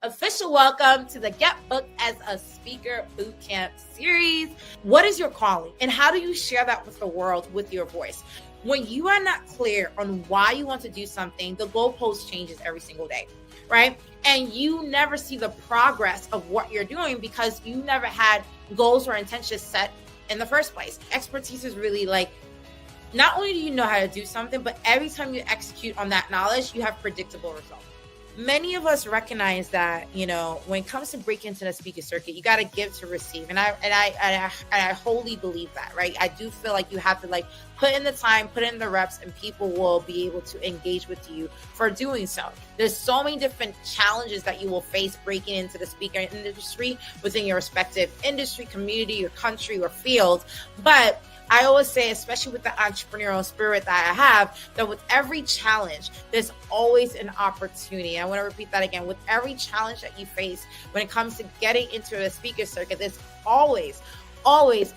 official welcome to the Get Booked as a Speaker Bootcamp series. What is your calling and how do you share that with the world with your voice? When you are not clear on why you want to do something, the goalpost changes every single day, right? And you never see the progress of what you're doing because you never had goals or intentions set in the first place. Expertise is really like, not only do you know how to do something, but every time you execute on that knowledge, you have predictable results. Many of us recognize that, when it comes to breaking into the speaker circuit, you got to give to receive. And I wholly believe that, right? I do feel like you have to put in the time, put in the reps, and people will be able to engage with you for doing so. There's so many different challenges that you will face breaking into the speaker industry within your respective industry, community, your country, or field. But I always say, especially with the entrepreneurial spirit that I have, that with every challenge, there's always an opportunity. I want to repeat that again. With every challenge that you face when it comes to getting into a speaker circuit, there's always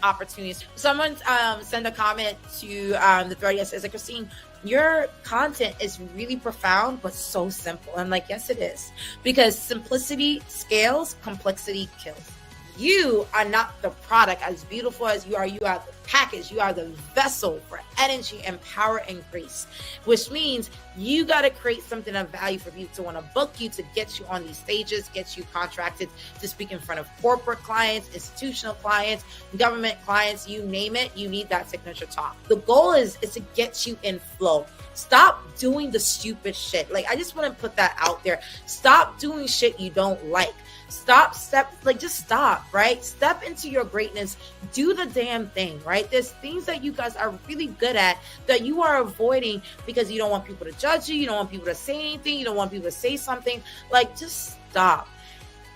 opportunities. Someone sent a comment to the thread that says, Christine, your content is really profound, but so simple. I'm like, yes, it is. Because simplicity scales, complexity kills. You are not the product. As beautiful as you are the package. You are the vessel for energy and power and grace, which means you got to create something of value for people to want to book you, to get you on these stages, get you contracted to speak in front of corporate clients, institutional clients, government clients, you name it. You need that signature talk. The goal is to get you in flow. Stop doing the stupid shit. I just want to put that out there. Stop doing shit you don't like. Just stop, right? Step into your greatness. Do the damn thing, right? There's things that you guys are really good at that you are avoiding because you don't want people to judge you. You don't want people to say anything. You don't want people to say something. Just stop.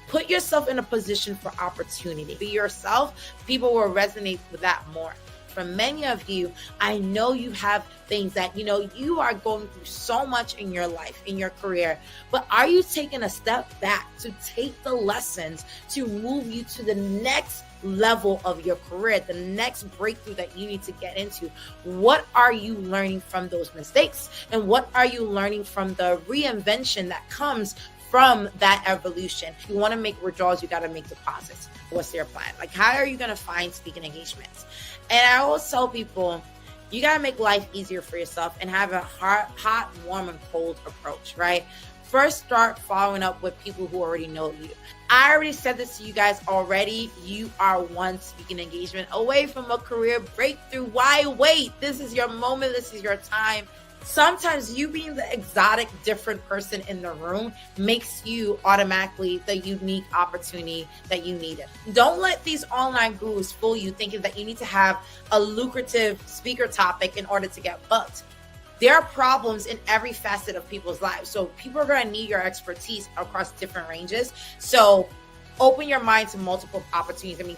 Put yourself in a position for opportunity. Be yourself. People will resonate with that more. For many of you, I know you have things that, you are going through so much in your life, in your career, but are you taking a step back to take the lessons to move you to the next level of your career, the next breakthrough that you need to get into? What are you learning from those mistakes? And what are you learning from the reinvention that comes from that evolution? If you want to make withdrawals, you got to make deposits. What's their plan? How are you going to find speaking engagements? And I always tell people, you got to make life easier for yourself and have a hot, warm, and cold approach, right? First, start following up with people who already know you. I already said this to you guys already. You are one speaking engagement away from a career breakthrough. Why wait? This is your moment. This is your time. Sometimes you being the exotic, different person in the room makes you automatically the unique opportunity that you needed. Don't let these online gurus fool you thinking that you need to have a lucrative speaker topic in order to get booked. There are problems in every facet of people's lives. So people are going to need your expertise across different ranges. So open your mind to multiple opportunities.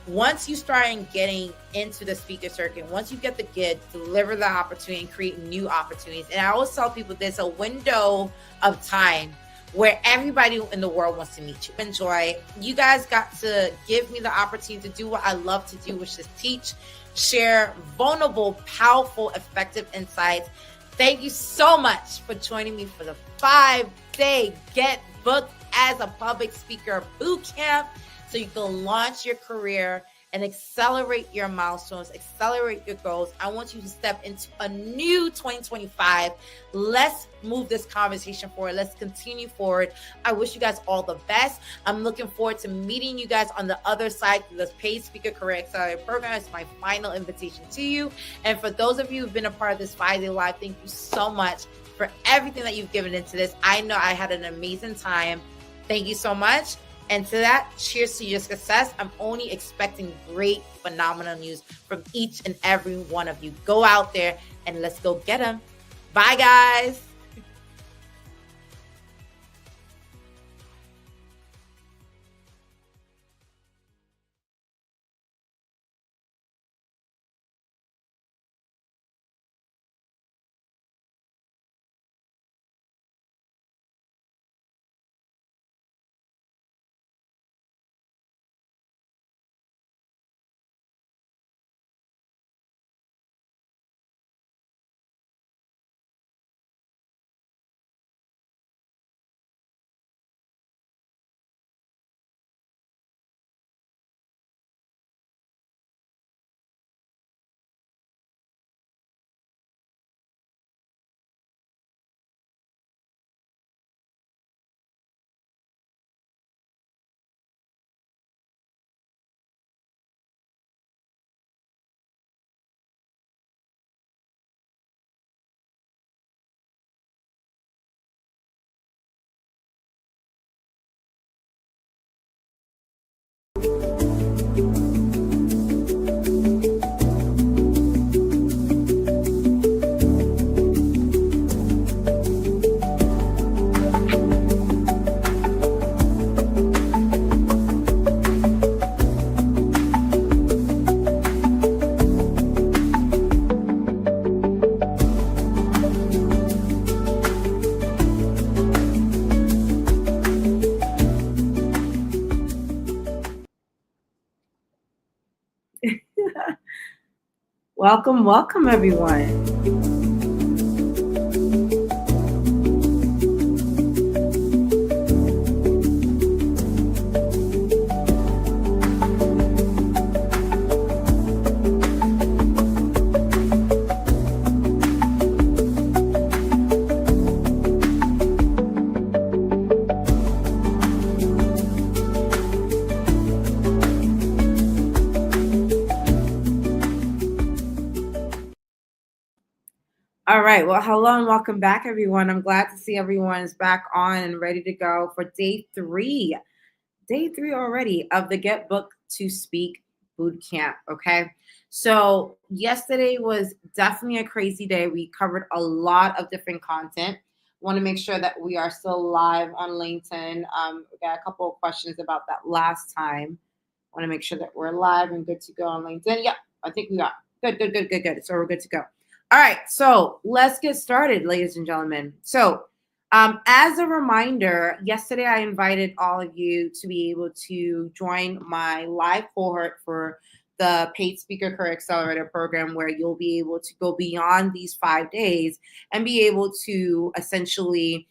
Once you start getting into the speaker circuit, once you get the gig, deliver the opportunity and create new opportunities. And I always tell people there's a window of time where everybody in the world wants to meet you. Enjoy. You guys got to give me the opportunity to do what I love to do, which is teach, share vulnerable, powerful, effective insights. Thank you so much for joining me for the 5-day Get Booked as a Public Speaker Bootcamp, so you can launch your career and accelerate your milestones, accelerate your goals. I want you to step into a new 2025. Let's move this conversation forward. Let's continue forward. I wish you guys all the best. I'm looking forward to meeting you guys on the other side through this Paid Speaker Career Accelerator program. It's my final invitation to you. And for those of you who've been a part of this 5-day live, thank you so much for everything that you've given into this. I know I had an amazing time. Thank you so much. And to that, cheers to your success. I'm only expecting great, phenomenal news from each and every one of you. Go out there and let's go get them. Bye, guys. Welcome, everyone. All right. Well, hello and welcome back, everyone. I'm glad to see everyone is back on and ready to go for day three. Day three already of the Get Booked to Speak Bootcamp. Okay. So, yesterday was definitely a crazy day. We covered a lot of different content. Want to make sure that we are still live on LinkedIn. We got a couple of questions about that last time. Want to make sure that we're live and good to go on LinkedIn. Yeah, I think we got good. So we're good to go. All right, so let's get started, ladies and gentlemen. So, as a reminder, yesterday I invited all of you to be able to join my live cohort for the Paid Speaker Career Accelerator program, where you'll be able to go beyond these 5 days and be able to essentially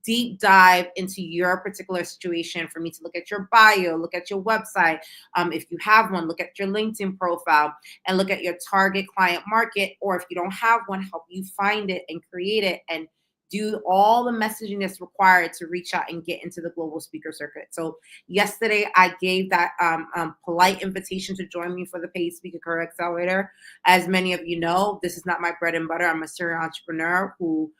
deep dive into your particular situation, for me to look at your bio, look at your website. If you have one, look at your LinkedIn profile and look at your target client market. Or if you don't have one, help you find it and create it and do all the messaging that's required to reach out and get into the global speaker circuit. So yesterday I gave that polite invitation to join me for the Paid Speaker Career Accelerator. As many of you know, this is not my bread and butter. I'm a serial entrepreneur who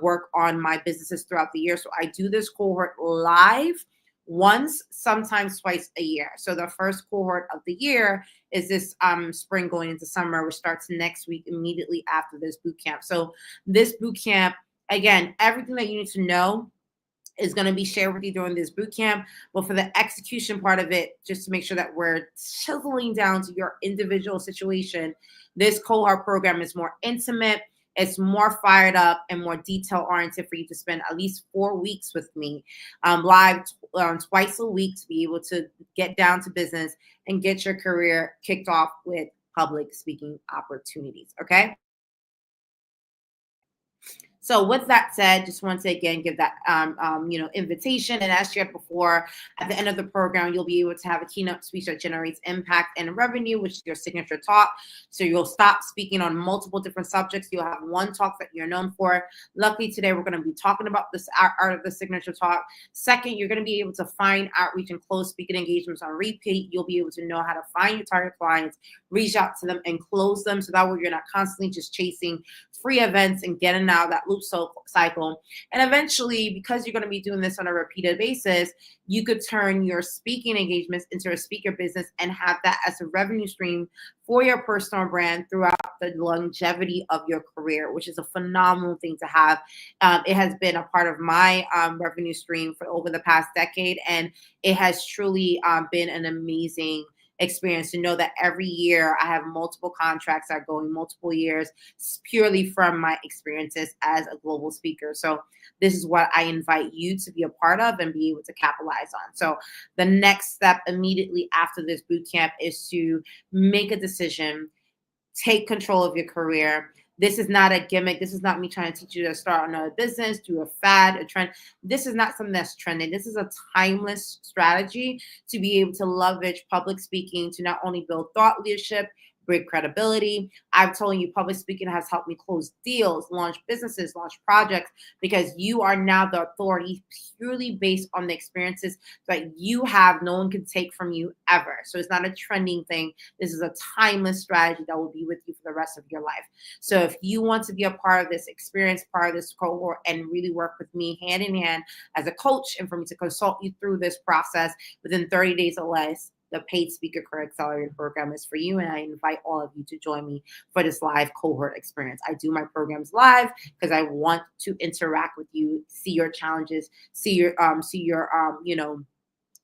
work on my businesses throughout the year. So I do this cohort live once, sometimes twice a year. So the first cohort of the year is this spring going into summer, which starts next week immediately after this boot camp. So this boot camp, again, everything that you need to know is going to be shared with you during this boot camp. But for the execution part of it, just to make sure that we're chiseling down to your individual situation, this cohort program is more intimate. It's more fired up and more detail oriented for you to spend at least 4 weeks with me live twice a week to be able to get down to business and get your career kicked off with public speaking opportunities. Okay. So with that said, just want to again give that invitation. And as shared before, at the end of the program, you'll be able to have a keynote speech that generates impact and revenue, which is your signature talk. So you'll stop speaking on multiple different subjects. You'll have one talk that you're known for. Luckily today, we're going to be talking about this art of the signature talk. Second, you're going to be able to find outreach and close speaking engagements on repeat. You'll be able to know how to find your target clients, reach out to them and close them. So that way you're not constantly just chasing free events and getting out of that loop cycle. And eventually, because you're going to be doing this on a repeated basis, you could turn your speaking engagements into a speaker business and have that as a revenue stream for your personal brand throughout the longevity of your career, which is a phenomenal thing to have. It has been a part of my revenue stream for over the past decade, and it has truly been an amazing experience to know that every year I have multiple contracts that are going multiple years purely from my experiences as a global speaker. So this is what I invite you to be a part of and be able to capitalize on. So the next step immediately after this boot camp is to make a decision, take control of your career. This is not a gimmick. This is not me trying to teach you to start another business, do a fad, a trend. This is not something that's trending. This is a timeless strategy to be able to leverage public speaking to not only build thought leadership, great credibility. I'm telling you, public speaking has helped me close deals, launch businesses, launch projects, because you are now the authority purely based on the experiences that you have. No one can take from you ever. So it's not a trending thing. This is a timeless strategy that will be with you for the rest of your life. So if you want to be a part of this experience, part of this cohort, and really work with me hand in hand as a coach, and for me to consult you through this process within 30 days or less, the Paid Speaker Career Accelerator program is for you. And I invite all of you to join me for this live cohort experience. I do my programs live because I want to interact with you, see your challenges, see your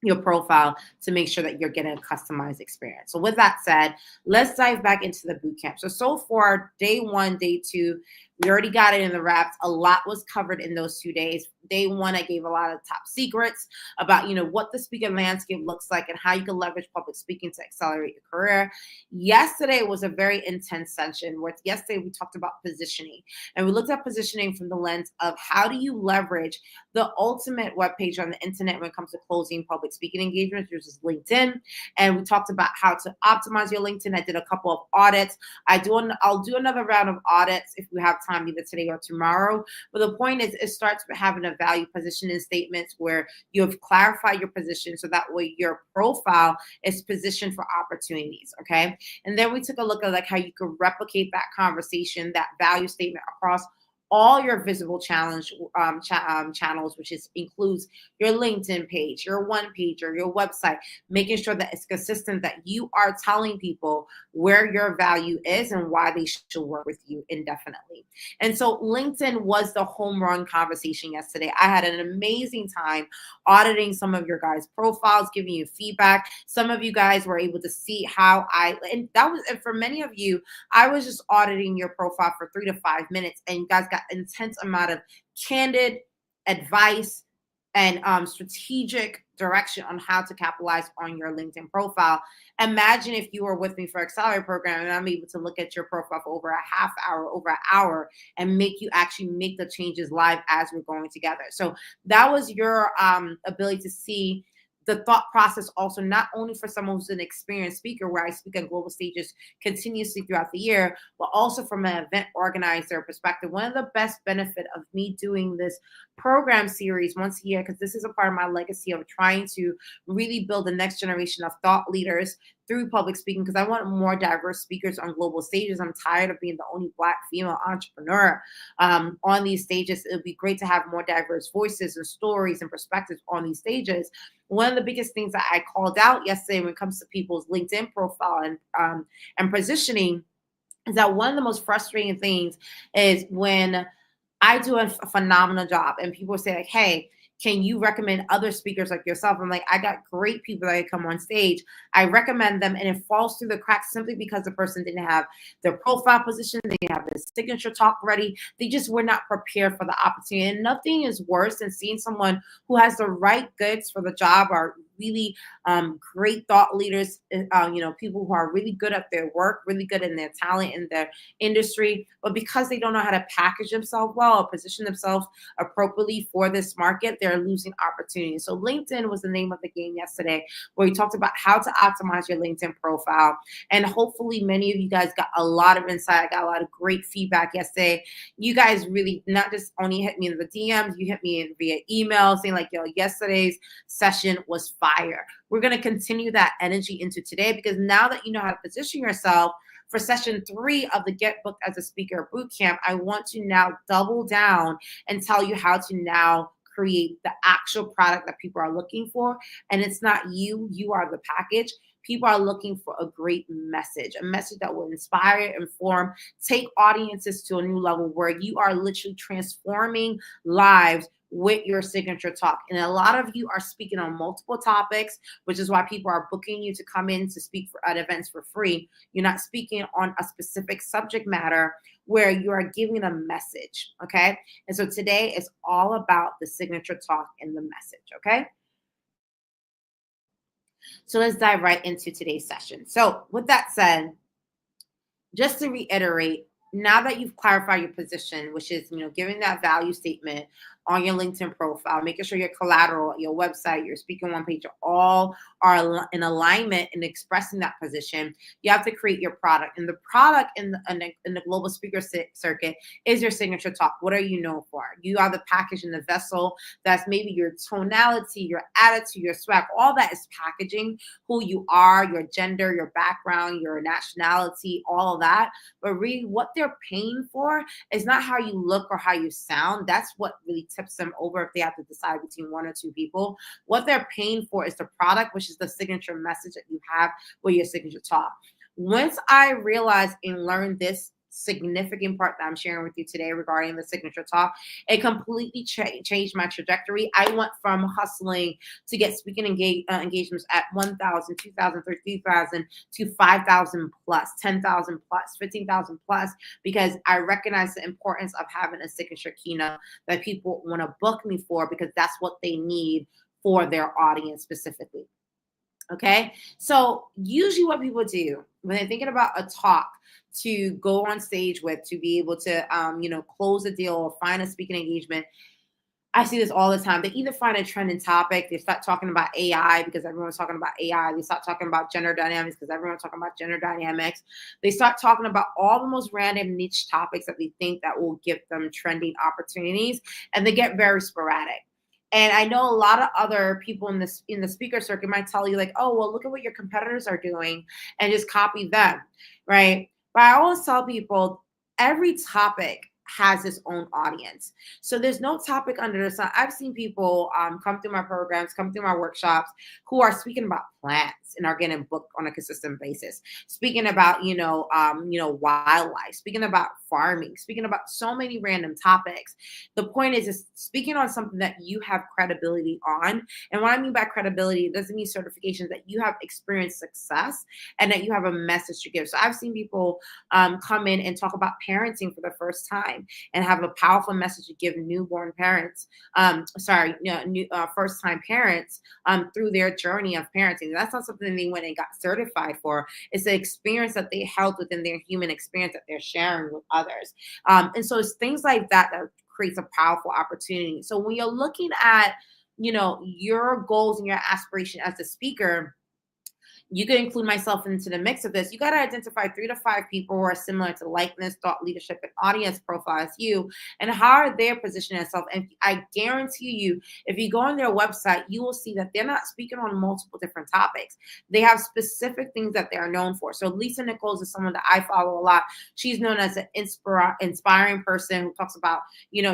your profile to make sure that you're getting a customized experience. So with that said, let's dive back into the bootcamp. So far, day one, day two, We already got it in the wraps. A lot was covered in those 2 days. Day one, I gave a lot of top secrets about, what the speaker landscape looks like and how you can leverage public speaking to accelerate your career. Yesterday was a very intense session where yesterday we talked about positioning, and we looked at positioning from the lens of how do you leverage the ultimate webpage on the internet when it comes to closing public speaking engagements, which is LinkedIn. And we talked about how to optimize your LinkedIn. I did a couple of audits. I'll do another round of audits if we have time, either today or tomorrow. But the point is, it starts with having a value positioning statements where you have clarified your position so that way your profile is positioned for opportunities. Okay. And then we took a look at like how you could replicate that conversation, that value statement across all your visible channels, which includes your LinkedIn page, your one pager, your website, making sure that it's consistent, that you are telling people where your value is and why they should work with you indefinitely. And so LinkedIn was the home run conversation yesterday. I had an amazing time auditing some of your guys' profiles, giving you feedback. Some of you guys were able to see and for many of you, I was just auditing your profile for 3 to 5 minutes, and you guys got intense amount of candid advice and strategic direction on how to capitalize on your LinkedIn profile. Imagine if you were with me for Accelerate program and I'm able to look at your profile for over a half hour, over an hour, and make you actually make the changes live as we're going together. So that was your ability to see the thought process also, not only for someone who's an experienced speaker where I speak on global stages continuously throughout the year, but also from an event organizer perspective. One of the best benefit of me doing this program series once a year, because this is a part of my legacy of trying to really build the next generation of thought leaders through public speaking, because I want more diverse speakers on global stages. I'm tired of being the only Black female entrepreneur on these stages. It would be great to have more diverse voices and stories and perspectives on these stages. One of the biggest things that I called out yesterday when it comes to people's LinkedIn profile and positioning is that one of the most frustrating things is when I do a phenomenal job and people say like, hey, can you recommend other speakers like yourself? I'm like, I got great people that come on stage. I recommend them, and it falls through the cracks simply because the person didn't have their profile position. They didn't have their signature talk ready. They just were not prepared for the opportunity. And nothing is worse than seeing someone who has the right goods for the job, or really great thought leaders, people who are really good at their work, really good in their talent in their industry, but because they don't know how to package themselves well or position themselves appropriately for this market, they're losing opportunities. So LinkedIn was the name of the game yesterday, where we talked about how to optimize your LinkedIn profile. And hopefully many of you guys got a lot of insight. I got a lot of great feedback yesterday. You guys really not just only hit me in the DMs, you hit me via email saying like, yo, yesterday's session was fire. We're going to continue that energy into today, because now that you know how to position yourself for session 3 of the Get Booked as a Speaker Bootcamp, I want to now double down and tell you how to now create the actual product that people are looking for. And it's not you are the package. People are looking for a great message, a message that will inspire, inform, take audiences to a new level where you are literally transforming lives with your signature talk. And a lot of you are speaking on multiple topics, which is why people are booking you to come in to speak at events for free. You're not speaking on a specific subject matter where you are giving a message, okay? And so today is all about the signature talk and the message, okay? So let's dive right into today's session. So with that said, just to reiterate, now that you've clarified your position, which is, giving that value statement on your LinkedIn profile, making sure your collateral, your website, your speaking one page all are in alignment in expressing that position, you have to create your product. And the product in the global speaker circuit is your signature talk. What are you known for? You are the package and the vessel that's maybe your tonality, your attitude, your swag. All that is packaging who you are, your gender, your background, your nationality, all of that. But really what they're paying for is not how you look or how you sound. That's what really tips them over if they have to decide between one or two people. What they're paying for is the product, which is the signature message that you have with your signature talk. Once I realized and learned this significant part that I'm sharing with you today regarding the signature talk. It completely changed my trajectory. I went from hustling to get speaking engagements at 1,000, 2,000, 3,000 to 5,000 plus, 10,000 plus, 15,000 plus, because I recognize the importance of having a signature keynote that people want to book me for, because that's what they need for their audience specifically. Okay. So usually what people do when they're thinking about a talk to go on stage with, to be able to, close a deal or find a speaking engagement, I see this all the time. They either find a trending topic, they start talking about AI because everyone's talking about AI. They start talking about gender dynamics because everyone's talking about gender dynamics. They start talking about all the most random niche topics that they think that will give them trending opportunities, and they get very sporadic. And I know a lot of other people in the speaker circuit might tell you like, oh, well, look at what your competitors are doing and just copy them, right? But I always tell people every topic has its own audience. So there's no topic under the sun. I've seen people come through my programs, come through my workshops, who are speaking about plants and are getting booked on a consistent basis, speaking about, wildlife, speaking about farming, speaking about so many random topics. The point is speaking on something that you have credibility on. And what I mean by credibility, it doesn't mean certifications, that you have experienced success and that you have a message to give. So I've seen people come in and talk about parenting for the first time and have a powerful message to give newborn parents, first-time parents through their journey of parenting. That's not something they went and got certified for. It's the experience that they held within their human experience that they're sharing with others. And so it's things like that that creates a powerful opportunity. So when you're looking at, your goals and your aspiration as a speaker, you could include myself into the mix of this. You got to identify 3 to 5 people who are similar to likeness, thought leadership, and audience profile as you, and how are they positioning themselves. And I guarantee you, if you go on their website, you will see that they're not speaking on multiple different topics. They have specific things that they are known for. So Lisa Nichols is someone that I follow a lot. She's known as an inspiring person who talks about,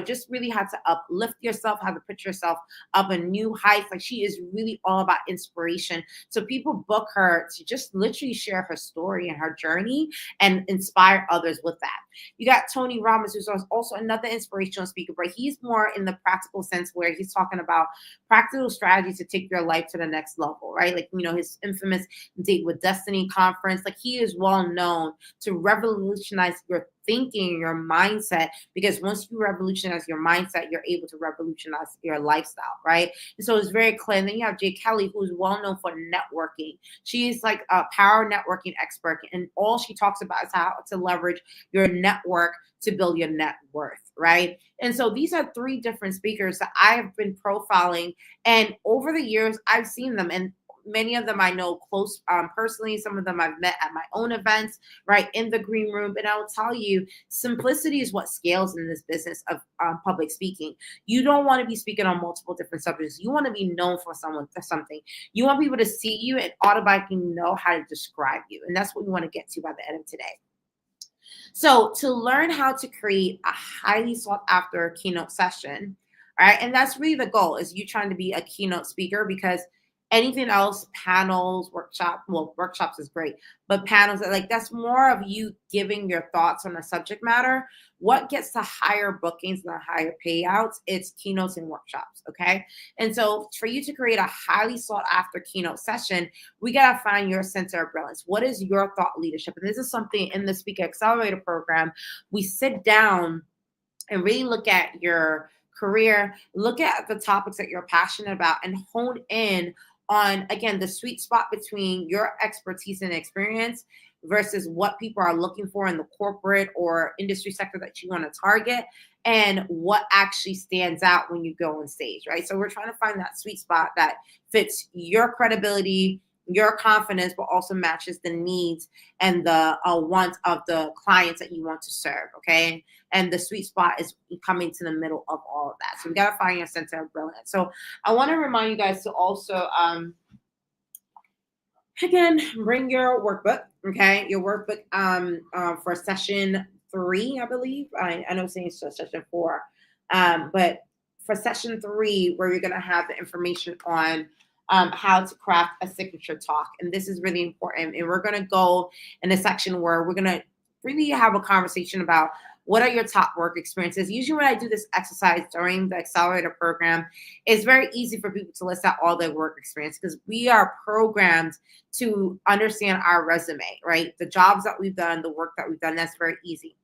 just really how to uplift yourself, how to put yourself up in new heights. Like, she is really all about inspiration. So people book her to just literally share her story and her journey and inspire others with that. You got Tony Robbins, who's also another inspirational speaker, but he's more in the practical sense, where he's talking about practical strategies to take your life to the next level, right? Like, his infamous Date with Destiny conference. Like, he is well known to revolutionize your thinking, your mindset, because once you revolutionize your mindset, you're able to revolutionize your lifestyle, right? And so it's very clear. And then you have Jay Kelly, who's well known for networking. She's like a power networking expert, and all she talks about is how to leverage your network to build your net worth, right? And so these are 3 different speakers that I have been profiling, and over the years, I've seen them, and many of them I know close personally. Some of them I've met at my own events, right, in the green room. And I will tell you, simplicity is what scales in this business of public speaking. You don't want to be speaking on multiple different subjects. You want to be known for something. You want people to see you and automatically know how to describe you. And that's what we want to get to by the end of today. So to learn how to create a highly sought after keynote session, all right, and that's really the goal, is you trying to be a keynote speaker, because anything else, panels, workshops is great, but panels, that's more of you giving your thoughts on the subject matter. What gets to higher bookings and the higher payouts? It's keynotes and workshops, okay? And so for you to create a highly sought after keynote session, we got to find your center of brilliance. What is your thought leadership? And this is something in the Speaker Accelerator program. We sit down and really look at your career, look at the topics that you're passionate about, and hone in on, again, the sweet spot between your expertise and experience versus what people are looking for in the corporate or industry sector that you want to target, and what actually stands out when you go on stage, right? So we're trying to find that sweet spot that fits your credibility, your confidence, but also matches the needs and the wants of the clients that you want to serve, okay? And the sweet spot is coming to the middle of all of that. So we got to find your center of brilliance. So I want to remind you guys to also, again, bring your workbook, okay? Your workbook for session 3, I believe. I know it's saying session 4, but for session 3, where you're going to have the information on how to craft a signature talk. And this is really important. And we're going to go in a section where we're going to really have a conversation about what are your top work experiences. Usually when I do this exercise during the accelerator program, it's very easy for people to list out all their work experience because we are programmed to understand our resume, right? The jobs that we've done, the work that we've done, that's very easy.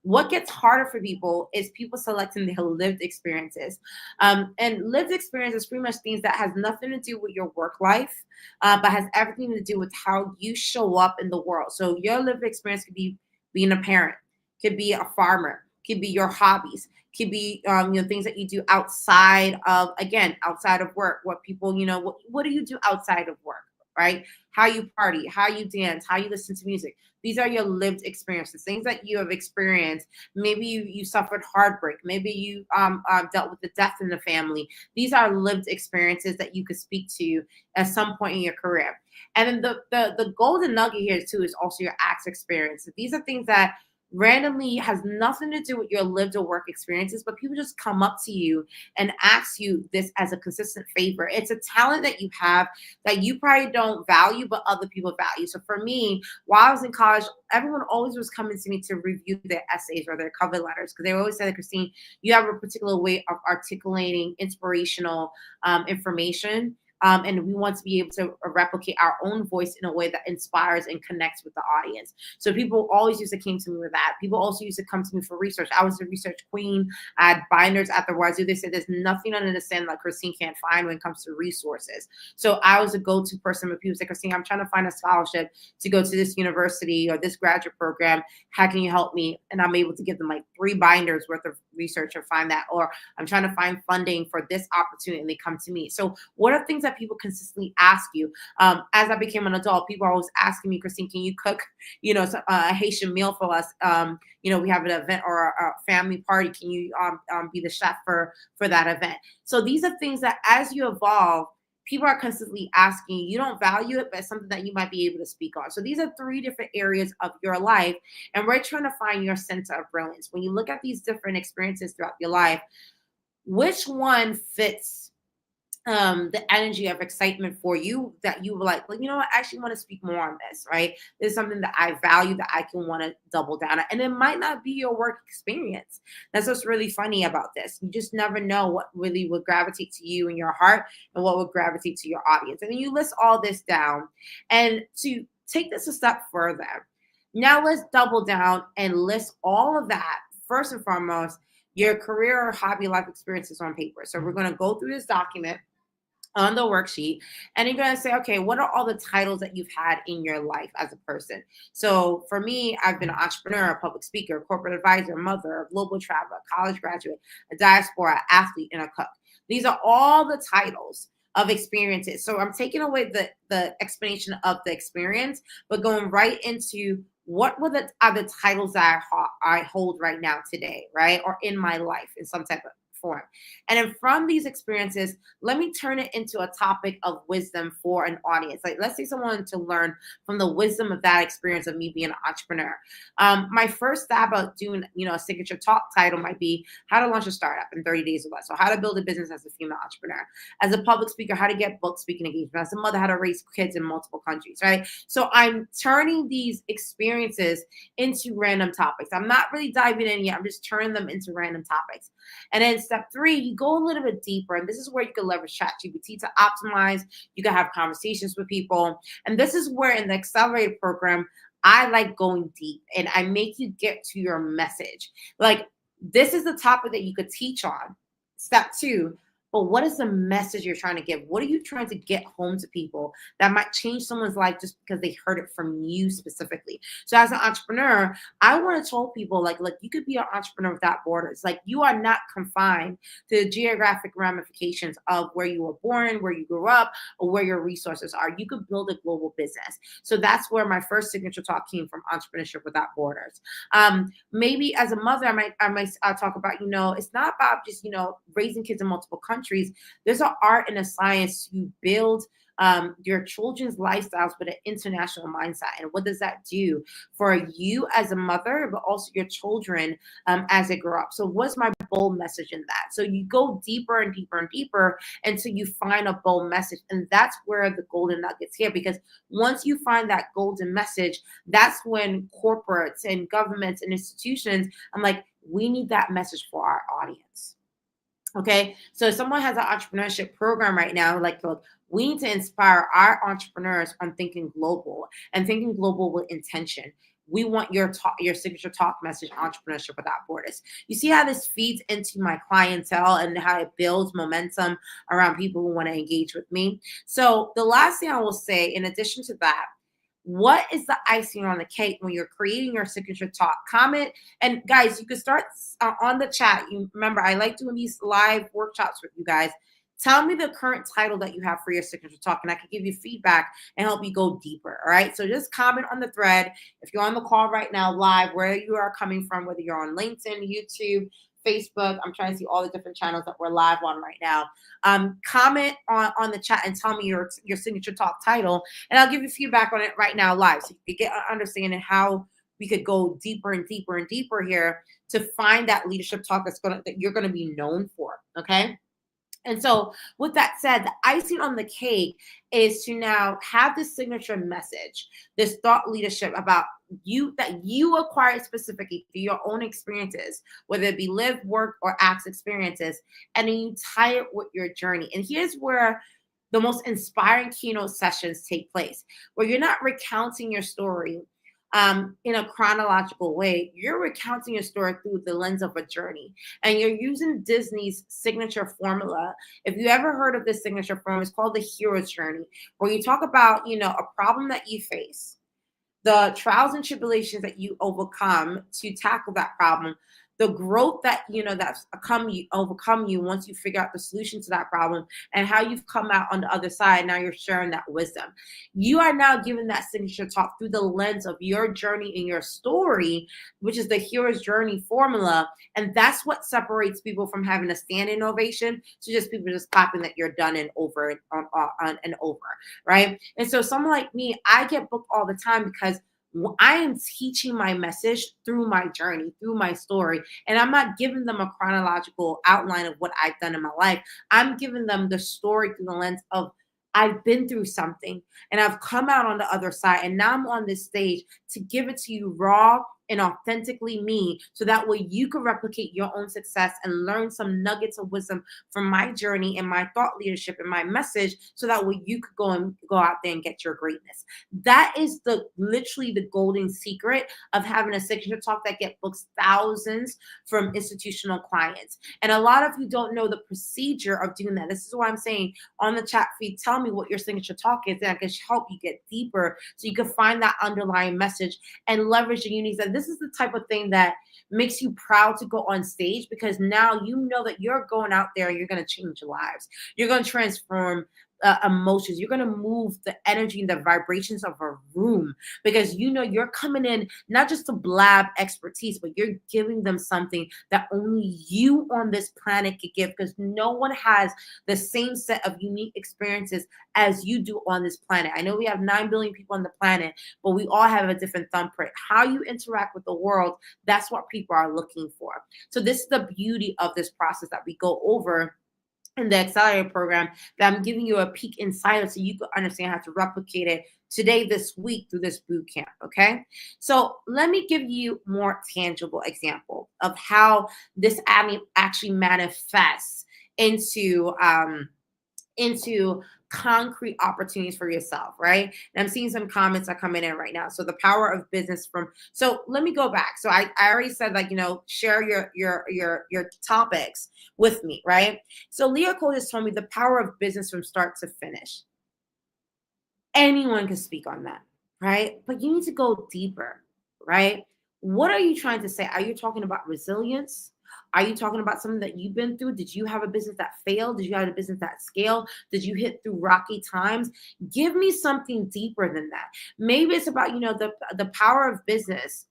What gets harder for people is people selecting their lived experiences. And lived experience is pretty much things that has nothing to do with your work life, but has everything to do with how you show up in the world. So your lived experience could be being a parent, could be a farmer, could be your hobbies, could be things that you do outside of, again, outside of work. What people, what do you do outside of work, right? How you party, how you dance, how you listen to music. These are your lived experiences, things that you have experienced. Maybe you suffered heartbreak. Maybe you dealt with the death in the family. These are lived experiences that you could speak to at some point in your career. And then the golden nugget here too is also your acts experience. These are things that randomly has nothing to do with your lived or work experiences, but people just come up to you and ask you this as a consistent favor. It's a talent that you have that you probably don't value, but other people value. So for me, while I was in college, everyone always was coming to me to review their essays or their cover letters because they always said, Christine, you have a particular way of articulating inspirational information. And we want to be able to replicate our own voice in a way that inspires and connects with the audience. So people always used to come to me with that. People also used to come to me for research. I was the research queen. I had binders at the Wazoo. They said there's nothing under the sun that Christine can't find when it comes to resources. So I was a go-to person when people say, Christine, I'm trying to find a scholarship to go to this university or this graduate program. How can you help me? And I'm able to give them like 3 binders worth of research or find that. Or I'm trying to find funding for this opportunity and they come to me. So what are things that people consistently ask you? As I became an adult, people are always asking me, Christine, can you cook, a Haitian meal for us? We have an event or a family party. Can you be the chef for that event? So these are things that as you evolve, people are constantly asking you. You don't value it, but it's something that you might be able to speak on. So these are 3 different areas of your life, and we're trying to find your center of brilliance. When you look at these different experiences throughout your life, which one fits the energy of excitement for you that you were like, well, I actually want to speak more on this, right? This is something that I value that I can want to double down on. And it might not be your work experience. That's what's really funny about this. You just never know what really would gravitate to you in your heart and what would gravitate to your audience. And then you list all this down. And to take this a step further, now let's double down and list all of that. First and foremost, your career or hobby life experiences on paper. So we're going to go through this document on the worksheet, and you're going to say, okay, what are all the titles that you've had in your life as a person? So for me, I've been an entrepreneur, a public speaker, a corporate advisor, a mother, a global traveler, a college graduate, a diaspora athlete, and a cook. These are all the titles of experiences. So I'm taking away the explanation of the experience, but going right into what are the titles that I hold right now today, right? Or in my life in some type of form. And then from these experiences, let me turn it into a topic of wisdom for an audience. Like, let's say someone wanted to learn from the wisdom of that experience of me being an entrepreneur. My first stab at doing, a signature talk title might be how to launch a startup in 30 days or less. So how to build a business as a female entrepreneur. As a public speaker, how to get book speaking engagement. As a mother, how to raise kids in multiple countries, right? So I'm turning these experiences into random topics. I'm not really diving in yet. I'm just turning them into random topics. And then step 3, you go a little bit deeper. And this is where you can leverage ChatGPT to optimize. You can have conversations with people. And this is where in the accelerated program, I like going deep and I make you get to your message. Like, this is the topic that you could teach on. Step 2, but what is the message you're trying to give? What are you trying to get home to people that might change someone's life just because they heard it from you specifically? So as an entrepreneur, I want to tell people like you could be an entrepreneur without borders. Like, you are not confined to the geographic ramifications of where you were born, where you grew up, or where your resources are. You could build a global business. So that's where my first signature talk came from, Entrepreneurship Without Borders. Maybe as a mother, I might talk about, it's not about just, raising kids in multiple countries. countries, there's an art and a science to build your children's lifestyles with an international mindset. And what does that do for you as a mother, but also your children as they grow up? So what's my bold message in that? So you go deeper and deeper and deeper until you find a bold message. And that's where the golden nuggets here, because once you find that golden message, that's when corporates and governments and institutions, I'm like, we need that message for our audience. Okay. So if someone has an entrepreneurship program right now, like, look, we need to inspire our entrepreneurs on thinking global and thinking global with intention. We want your talk, your signature talk message, entrepreneurship without borders. You see how this feeds into my clientele and how it builds momentum around people who want to engage with me. So the last thing I will say, in addition to that, what is the icing on the cake when you're creating your signature talk? Comment. And guys, you can start on the chat. You remember, I like doing these live workshops with you guys. Tell me the current title that you have for your signature talk, and I can give you feedback and help you go deeper. All right. So just comment on the thread. If you're on the call right now, live, where you are coming from, whether you're on LinkedIn, YouTube, Facebook, I'm trying to see all the different channels that we're live on right now. Comment on the chat and tell me your signature talk title, and I'll give you feedback on it right now live, so you get an understanding how we could go deeper and deeper and deeper here to find that leadership talk that you're gonna be known for. Okay. And so with that said, the icing on the cake is to now have this signature message, this thought leadership about you that you acquired specifically through your own experiences, whether it be live, work, or acts experiences, and then you tie it with your journey. And here's where the most inspiring keynote sessions take place, where you're not recounting your story in a chronological way. You're recounting your story through the lens of a journey, and you're using Disney's signature formula. If you ever heard of this signature formula, it's called the hero's journey, where you talk about, a problem that you face, the trials and tribulations that you overcome to tackle that problem, the growth that that's overcome you once you figure out the solution to that problem, and how you've come out on the other side. Now you're sharing that wisdom. You are now giving that signature talk through the lens of your journey and your story, which is the hero's journey formula. And that's what separates people from having a standing ovation to just people just clapping that you're done and over and over, right? And so someone like me, I get booked all the time because I am teaching my message through my journey, through my story. And I'm not giving them a chronological outline of what I've done in my life. I'm giving them the story through the lens of I've been through something and I've come out on the other side. And now I'm on this stage to give it to you raw and authentically me, so that way you can replicate your own success and learn some nuggets of wisdom from my journey and my thought leadership and my message, so that way you could go out there and get your greatness. That is literally the golden secret of having a signature talk that get books thousands from institutional clients. And a lot of you don't know the procedure of doing that. This is why I'm saying on the chat feed, tell me what your signature talk is, and I can help you get deeper so you can find that underlying message and leverage the unique. This is the type of thing that makes you proud to go on stage, because now you know that you're going out there and you're going to change lives. You're going to transform emotions. You're going to move the energy and the vibrations of a room, because you're coming in not just to blab expertise, but you're giving them something that only you on this planet could give, because no one has the same set of unique experiences as you do on this planet. I know we have 9 billion people on the planet, but we all have a different thumbprint. How you interact with the world, that's what people are looking for. So this is the beauty of this process that we go over in the accelerator program, that I'm giving you a peek inside so you can understand how to replicate it today, this week, through this boot camp. Okay. So let me give you more tangible example of how this actually manifests into concrete opportunities for yourself, right? And I'm seeing some comments that are coming in right now. So the power of business so let me go back. So I already said, share your topics with me, right? So Leo Cole just told me the power of business from start to finish. Anyone can speak on that, right? But you need to go deeper, right? What are you trying to say? Are you talking about resilience? Are you talking about something that you've been through? Did you have a business that failed? Did you have a business that scaled? Did you hit through rocky times? Give me something deeper than that. Maybe it's about, the power of business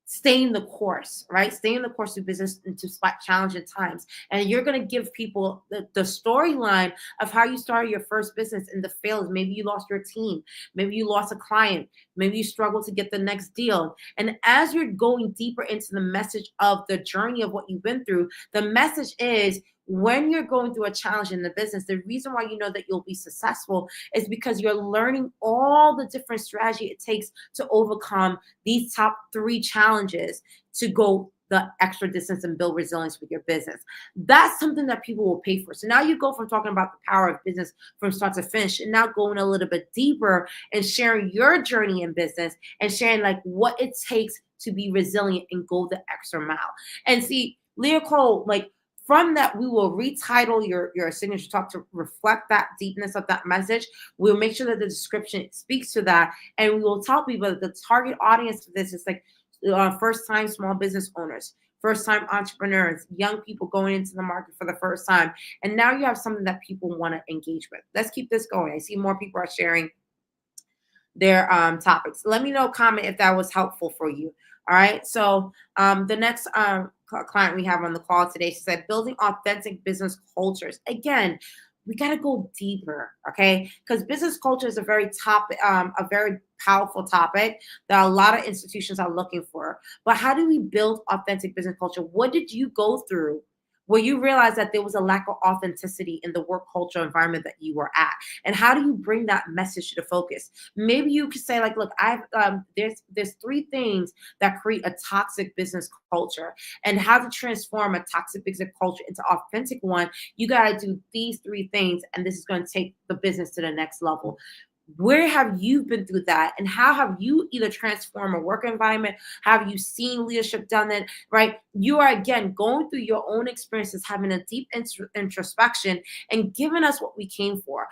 staying the course, right? Staying the course of business into challenging times. And you're going to give people the storyline of how you started your first business and the fails. Maybe you lost your team. Maybe you lost a client. Maybe you struggled to get the next deal. And as you're going deeper into the message of the journey of what you've been through, the message is, when you're going through a challenge in the business, the reason why you know that you'll be successful is because you're learning all the different strategy it takes to overcome these top 3 challenges to go the extra distance and build resilience with your business. That's something that people will pay for. So now you go from talking about the power of business from start to finish, and now going a little bit deeper and sharing your journey in business and sharing like what it takes to be resilient and go the extra mile. And see, Leah Cole, like, from that, we will retitle your signature talk to reflect that deepness of that message. We'll make sure that the description speaks to that. And we will tell people that the target audience for this is like first-time small business owners, first-time entrepreneurs, young people going into the market for the first time. And now you have something that people want to engage with. Let's keep this going. I see more people are sharing their topics. Let me know, comment if that was helpful for you. All right. So the next client we have on the call today, she said, building authentic business cultures. Again, we got to go deeper, okay? Because business culture is a very powerful topic that a lot of institutions are looking for. But how do we build authentic business culture? What did you go through where you realized that there was a lack of authenticity in the work culture environment that you were at? And how do you bring that message to the focus? Maybe you could say, like, look, there's 3 things that create a toxic business culture, and how to transform a toxic business culture into authentic one. You got to do these 3 things, and this is going to take the business to the next level. Where have you been through that? And how have you either transformed a work environment? Have you seen leadership done that, right? You are, again, going through your own experiences, having a deep introspection and giving us what we came for.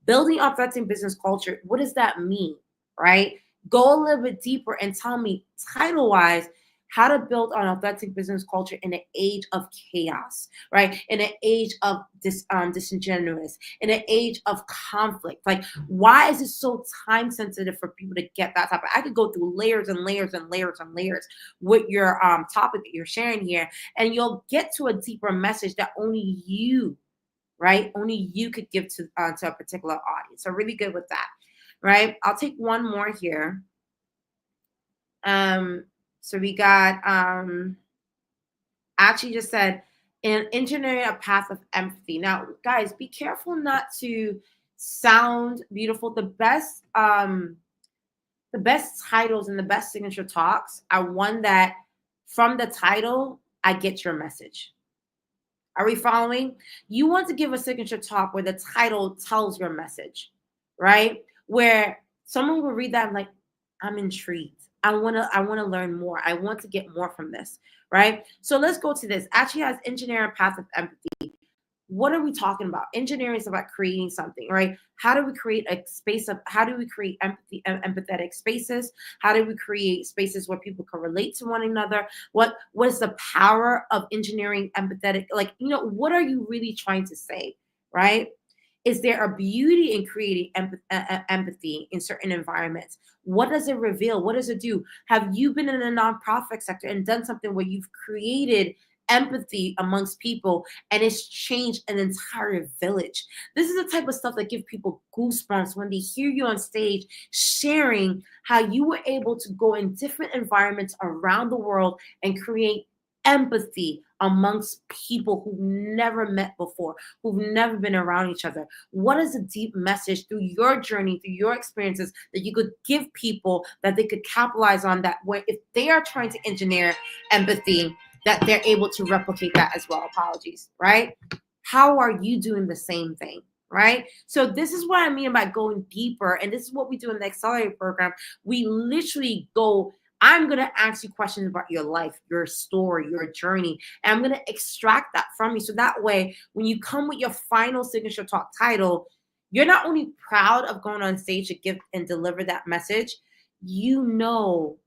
Building authentic business culture, what does that mean, right? Go a little bit deeper and tell me, title-wise, how to build an authentic business culture in an age of chaos, right? In an age of disingenuous, in an age of conflict. Like, why is it so time sensitive for people to get that topic? I could go through layers and layers and layers and layers with your topic that you're sharing here, and you'll get to a deeper message that only you, right? Only you could give to a particular audience. So really good with that, right? I'll take one more here. So we got actually just said, in engineering a path of empathy. Now, guys, be careful not to sound beautiful. The best titles and the best signature talks are one that from the title, I get your message. Are we following? You want to give a signature talk where the title tells your message, right? Where someone will read that and like, I'm intrigued. I want to learn more. I want to get more from this, right? So let's go to this. Actually has engineering path of empathy. What are we talking about? Engineering is about creating something, right? How do we create a space of, how do we create empathy, empathetic spaces? How do we create spaces where people can relate to one another? What is the power of engineering empathetic? Like, what are you really trying to say, right? Is there a beauty in creating empathy in certain environments? What does it reveal? What does it do? Have you been in a nonprofit sector and done something where you've created empathy amongst people and it's changed an entire village? This is the type of stuff that gives people goosebumps when they hear you on stage sharing how you were able to go in different environments around the world and create empathy amongst people who've never met before, who've never been around each other. What is a deep message through your journey, through your experiences that you could give people that they could capitalize on, that where if they are trying to engineer empathy, that they're able to replicate that as well? Apologies, right? How are you doing the same thing? Right? So this is what I mean by going deeper. And this is what we do in the Accelerator program. We literally go, I'm going to ask you questions about your life, your story, your journey, and I'm going to extract that from you. So that way, when you come with your final signature talk title, you're not only proud of going on stage to give and deliver that message, you know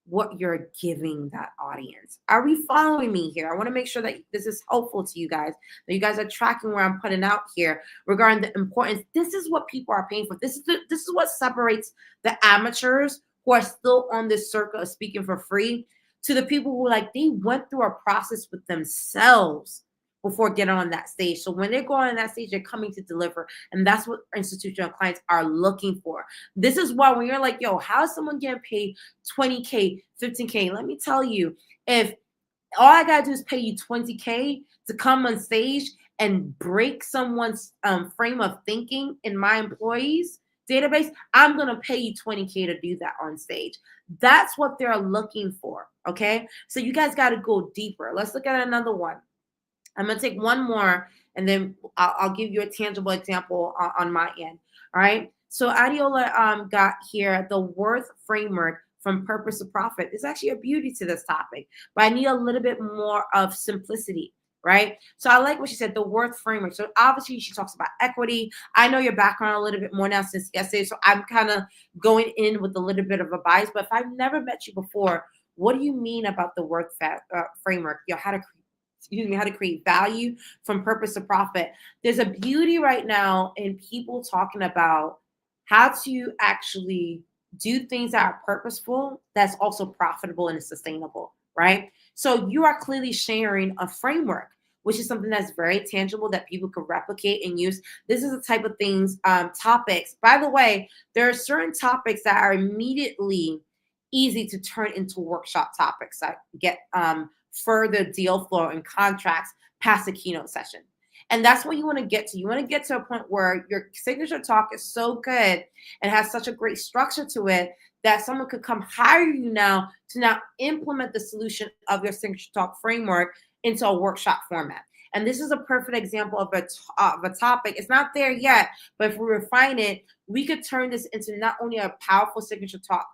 what you're giving that audience. Are we following me here? I want to make sure that this is helpful to you guys, that you guys are tracking where I'm putting out here regarding the importance. This is what people are paying for. This is what separates the amateurs who are still on this circle of speaking for free to the people who like they went through a process with themselves before getting on that stage. So when they're going on that stage, they're coming to deliver. And that's what institutional clients are looking for. This is why when you're like, yo, how is someone getting paid 20K, 15K? Let me tell you, if all I gotta do is pay you 20K to come on stage and break someone's frame of thinking in my employees database, I'm gonna pay you 20K to do that on stage. That's what they're looking for. Okay, so you guys got to go deeper. Let's look at another one. I'm going to take one more and then I'll give you a tangible example on my end. All right. So Adiola got here the worth framework from purpose to profit. There's actually a beauty to this topic, but I need a little bit more of simplicity. Right. So I like what she said, the worth framework. So obviously she talks about equity. I know your background a little bit more now since yesterday. So I'm kind of going in with a little bit of a bias, but if I've never met you before, what do you mean about the worth framework? You know, how to create value from purpose to profit. There's a beauty right now in people talking about how to actually do things that are purposeful, that's also profitable and sustainable, right? So you are clearly sharing a framework, which is something that's very tangible that people can replicate and use. This is the type of things, topics. By the way, there are certain topics that are immediately easy to turn into workshop topics that get further deal flow and contracts past a keynote session. And that's what you want to get to. You want to get to a point where your signature talk is so good and has such a great structure to it that someone could come hire you now to now implement the solution of your signature talk framework into a workshop format. And this is a perfect example of a topic. It's not there yet, but if we refine it, we could turn this into not only a powerful signature talk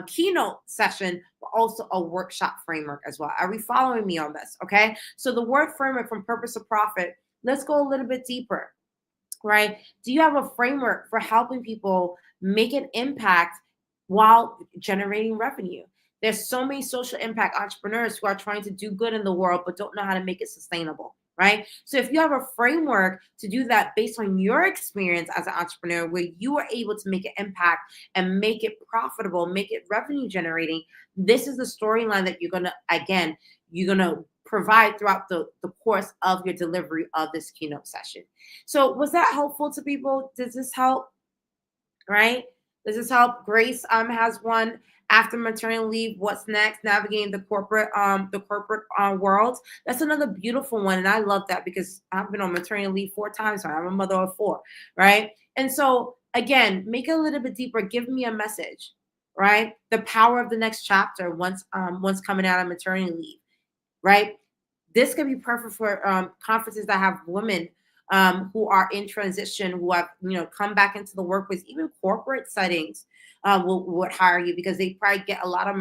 keynote session, but also a workshop framework as well. Are we following me on this? Okay. So the word framework from purpose to profit, let's go a little bit deeper, right? Do you have a framework for helping people make an impact while generating revenue? There's so many social impact entrepreneurs who are trying to do good in the world, but don't know how to make it sustainable. Right. So if you have a framework to do that based on your experience as an entrepreneur, where you are able to make an impact and make it profitable, make it revenue generating, this is the storyline that you're going to provide throughout the course of your delivery of this keynote session. So was that helpful to people? Does this help? Right? Does this help? Grace has one. After maternity leave, what's next? Navigating the corporate world. That's another beautiful one, and I love that because I've been on maternity leave 4 times. So I'm a mother of 4, right? And so again, make it a little bit deeper. Give me a message, right? The power of the next chapter once coming out of maternity leave, right? This could be perfect for conferences that have women who are in transition, who have come back into the workplace. Even corporate settings would hire you because they probably get a lot of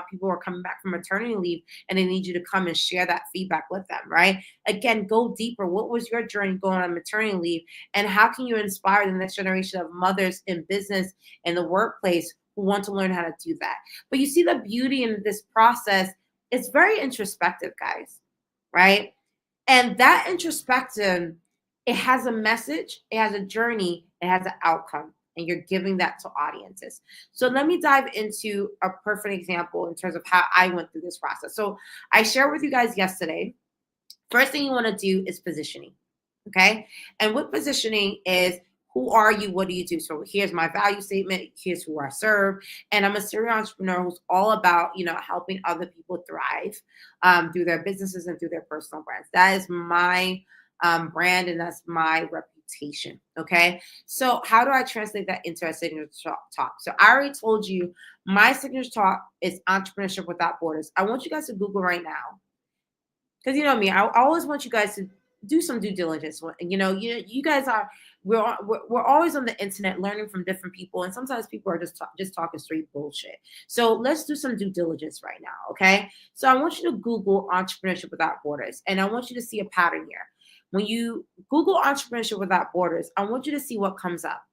people who are coming back from maternity leave, and they need you to come and share that feedback with them, right? Again, go deeper. What was your journey going on maternity leave, and how can you inspire the next generation of mothers in business and the workplace who want to learn how to do that? But you see the beauty in this process. It's very introspective, guys, right? And that introspection, it has a message, it has a journey, it has an outcome, and you're giving that to audiences. So let me dive into a perfect example in terms of how I went through this process. So I shared with you guys yesterday, first thing you want to do is positioning, okay? And what positioning is, who are you? What do you do? So here's my value statement. Here's who I serve. And I'm a serial entrepreneur who's all about, helping other people thrive through their businesses and through their personal brands. That is my brand, and that's my reputation. Okay. So how do I translate that into a signature talk? So I already told you my signature talk is Entrepreneurship Without Borders. I want you guys to Google right now, because you know me, I always want you guys to do some due diligence. You guys are, we're always on the internet learning from different people, and sometimes people are just talking straight bullshit. So let's do some due diligence right now, okay? So I want you to Google Entrepreneurship Without Borders, and I want you to see a pattern here. When you Google Entrepreneurship Without Borders, I want you to see what comes up.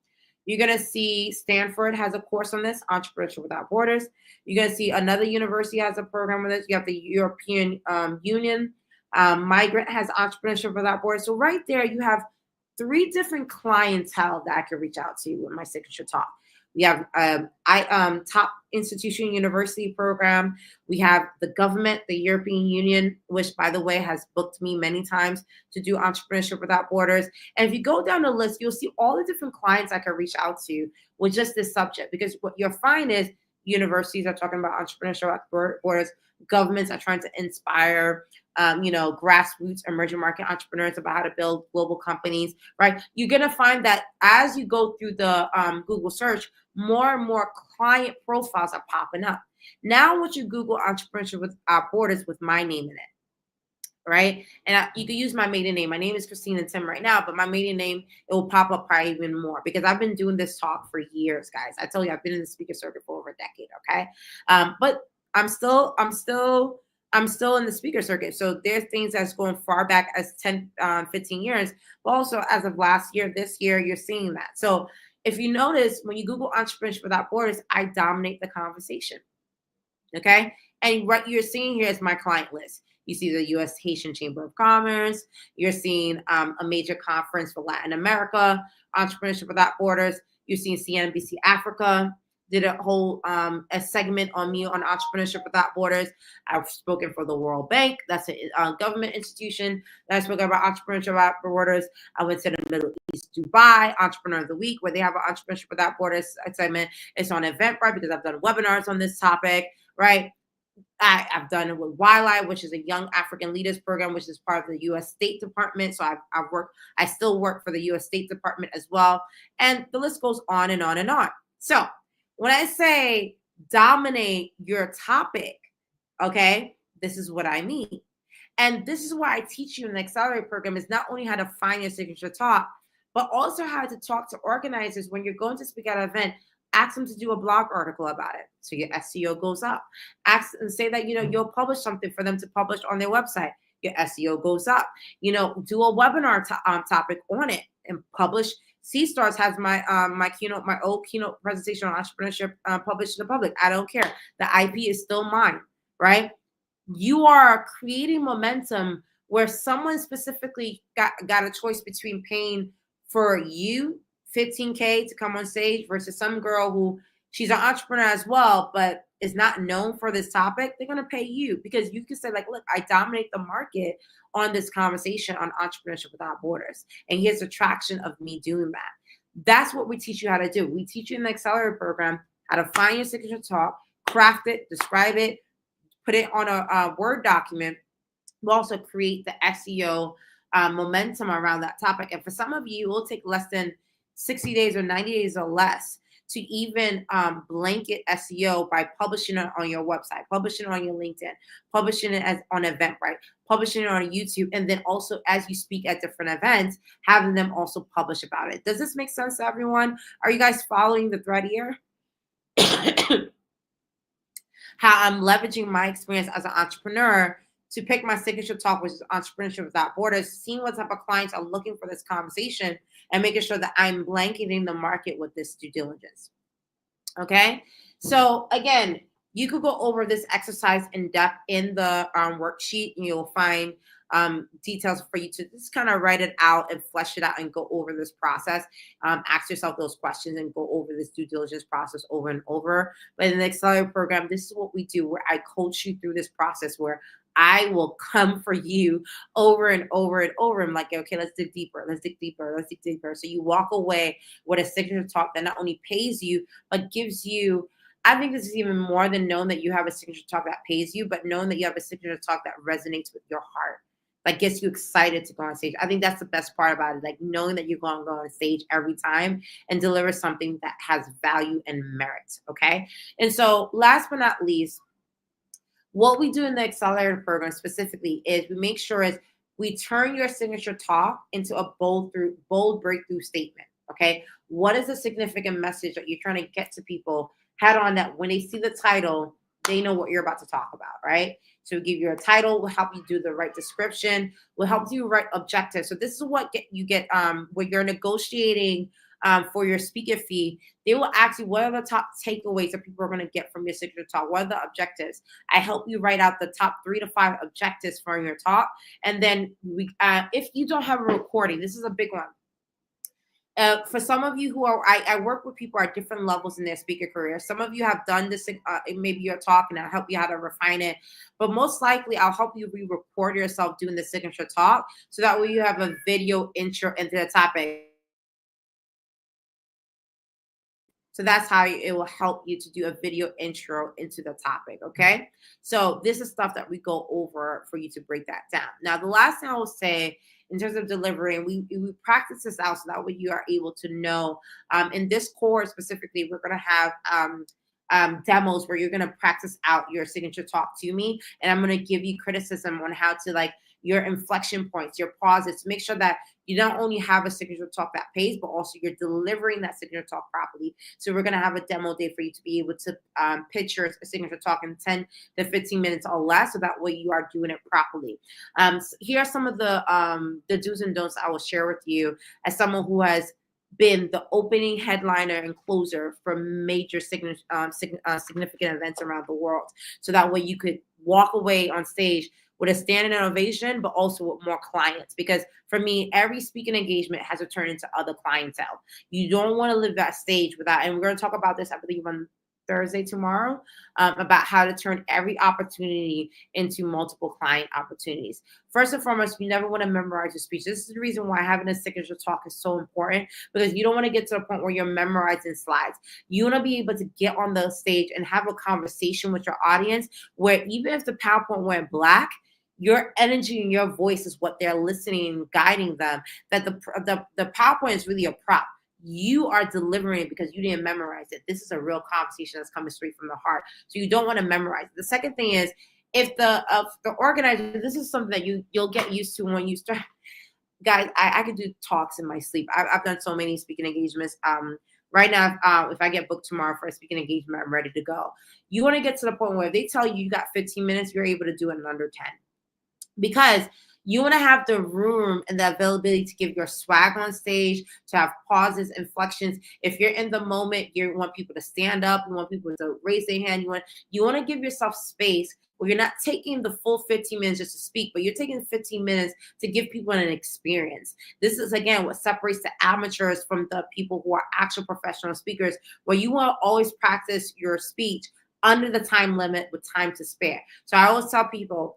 You're going to see Stanford has a course on this, Entrepreneurship Without Borders. You're going to see another university has a program with this. You have the European Union. Migrant has Entrepreneurship Without Borders. So right there, you have 3 different clientele that I can reach out to with my signature talk. We have top institution university program. We have the government, the European Union, which by the way has booked me many times to do Entrepreneurship Without Borders. And if you go down the list, you'll see all the different clients I can reach out to with just this subject. Because what you'll find is universities are talking about Entrepreneurship Without Borders. Governments are trying to inspire, grassroots emerging market entrepreneurs about how to build global companies, right? You're going to find that as you go through the Google search, more and more client profiles are popping up. Now, once you Google Entrepreneurship Without Borders with my name in it, right? And you can use my maiden name. My name is Christina Tim right now, but my maiden name, it will pop up probably even more because I've been doing this talk for years, guys. I tell you, I've been in the speaker circuit for over a decade, okay? But I'm still in the speaker circuit. So there's things that's going far back as 10, 15 years, but also as of last year, this year, you're seeing that. So if you notice, when you Google Entrepreneurship Without Borders, I dominate the conversation, okay? And what you're seeing here is my client list. You see the U.S. Haitian Chamber of Commerce. You're seeing a major conference for Latin America, Entrepreneurship Without Borders. You're seeing CNBC Africa did a whole a segment on me on Entrepreneurship Without Borders. I've spoken for the World Bank. That's a government institution that I spoke about Entrepreneurship Without Borders. I went to the Middle East, Dubai, Entrepreneur of the Week, where they have an Entrepreneurship Without Borders segment. It's on Eventbrite because I've done webinars on this topic, right? I've done it with YLI, which is a Young African Leaders Program, which is part of the U.S. State Department. So I still work for the U.S. State Department as well. And the list goes on and on and on. So when I say dominate your topic, okay, this is what I mean. And this is why I teach you in the Accelerate program is not only how to find your signature talk, but also how to talk to organizers when you're going to speak at an event. Ask them to do a blog article about it so your SEO goes up. Ask and say that you'll publish something for them to publish on their website. Your SEO goes up. Do a webinar topic on it and publish. C-Stars has my my old keynote presentation on entrepreneurship published to the public. I don't care. The IP is still mine, right? You are creating momentum where someone specifically got a choice between paying for you $15K to come on stage versus some girl who she's an entrepreneur as well, but is not known for this topic. They're going to pay you because you can say like, look, I dominate the market on this conversation on Entrepreneurship Without Borders. And here's the traction of me doing that. That's what we teach you how to do. We teach you in the Accelerate program how to find your signature talk, craft it, describe it, put it on a Word document. We'll also create the SEO momentum around that topic. And for some of you, it will take less than 60 days or 90 days or less to even blanket SEO by publishing it on your website, publishing it on your LinkedIn, publishing it on Eventbrite, publishing it on YouTube, and then also as you speak at different events, having them also publish about it. Does this make sense to everyone? Are you guys following the thread here? How I'm leveraging my experience as an entrepreneur to pick my signature talk, which is Entrepreneurship Without Borders, seeing what type of clients are looking for this conversation and making sure that I'm blanketing the market with this due diligence. Okay. So again, you could go over this exercise in depth in the worksheet. You'll find details for you to just kind of write it out and flesh it out and go over this process. Ask yourself those questions and go over this due diligence process over and over. But in the Accelerate program, this is what we do, where I coach you through this process where I will come for you over and over and over. I'm like, okay, let's dig deeper. Let's dig deeper. Let's dig deeper. So you walk away with a signature talk that not only pays you, but gives you, I think this is even more than knowing that you have a signature talk that pays you, but knowing that you have a signature talk that resonates with your heart, that gets you excited to go on stage. I think that's the best part about it, like knowing that you're going to go on stage every time and deliver something that has value and merit, okay? And so last but not least, what we do in the Accelerator program specifically is we make sure is we turn your signature talk into a bold breakthrough statement, okay? What is the significant message that you're trying to get to people head on that when they see the title, they know what you're about to talk about, right? So we'll give you a title, we'll help you do the right description, we'll help you write objectives. So this is what you get when you're negotiating for your speaker fee. They will ask you, what are the top takeaways that people are going to get from your signature talk? What are the objectives? I help you write out the top 3 to 5 objectives from your talk. And then if you don't have a recording, this is a big one. For some of you who are, I work with people at different levels in their speaker career. Some of you have done this, maybe you're talking, I'll help you how to refine it. But most likely, I'll help you re-record yourself doing the signature talk, so that way you have a video intro into the topic. So that's how it will help you to do a video intro into the topic. Okay. So this is stuff that we go over for you to break that down. Now, the last thing I will say in terms of delivery, and we practice this out so that way you are able to know. In this course specifically, we're going to have demos where you're going to practice out your signature talk to me. And I'm going to give you criticism on how to, like, your inflection points, your pauses, to make sure that you not only have a signature talk that pays, but also you're delivering that signature talk properly. So we're going to have a demo day for you to be able to pitch your signature talk in 10 to 15 minutes or less, so that way you are doing it properly. So here are some of the do's and don'ts I will share with you as someone who has been the opening headliner and closer for major significant events around the world. So that way you could walk away on stage with a standing ovation, but also with more clients. Because for me, every speaking engagement has to turn into other clientele. You don't want to live that stage without, and we're going to talk about this, I believe, on Thursday tomorrow, about how to turn every opportunity into multiple client opportunities. First and foremost, you never want to memorize your speech. This is the reason why having a signature talk is so important, because you don't want to get to a point where you're memorizing slides. You want to be able to get on the stage and have a conversation with your audience where even if the PowerPoint went black, your energy and your voice is what they're listening and guiding them. That the PowerPoint is really a prop. You are delivering it because you didn't memorize it. This is a real conversation that's coming straight from the heart. So you don't want to memorize it. The second thing is, if the organizer, this is something that you'll get used to when you start. Guys, I could do talks in my sleep. I've done so many speaking engagements. Right now, if I get booked tomorrow for a speaking engagement, I'm ready to go. You want to get to the point where if they tell you you got 15 minutes, you're able to do it in under 10. Because you want to have the room and the availability to give your swag on stage, to have pauses, inflections. If you're in the moment, you want people to stand up, you want people to raise their hand. You want to give yourself space where you're not taking the full 15 minutes just to speak, but you're taking 15 minutes to give people an experience. This is, again, what separates the amateurs from the people who are actual professional speakers, where you want to always practice your speech under the time limit with time to spare. So I always tell people,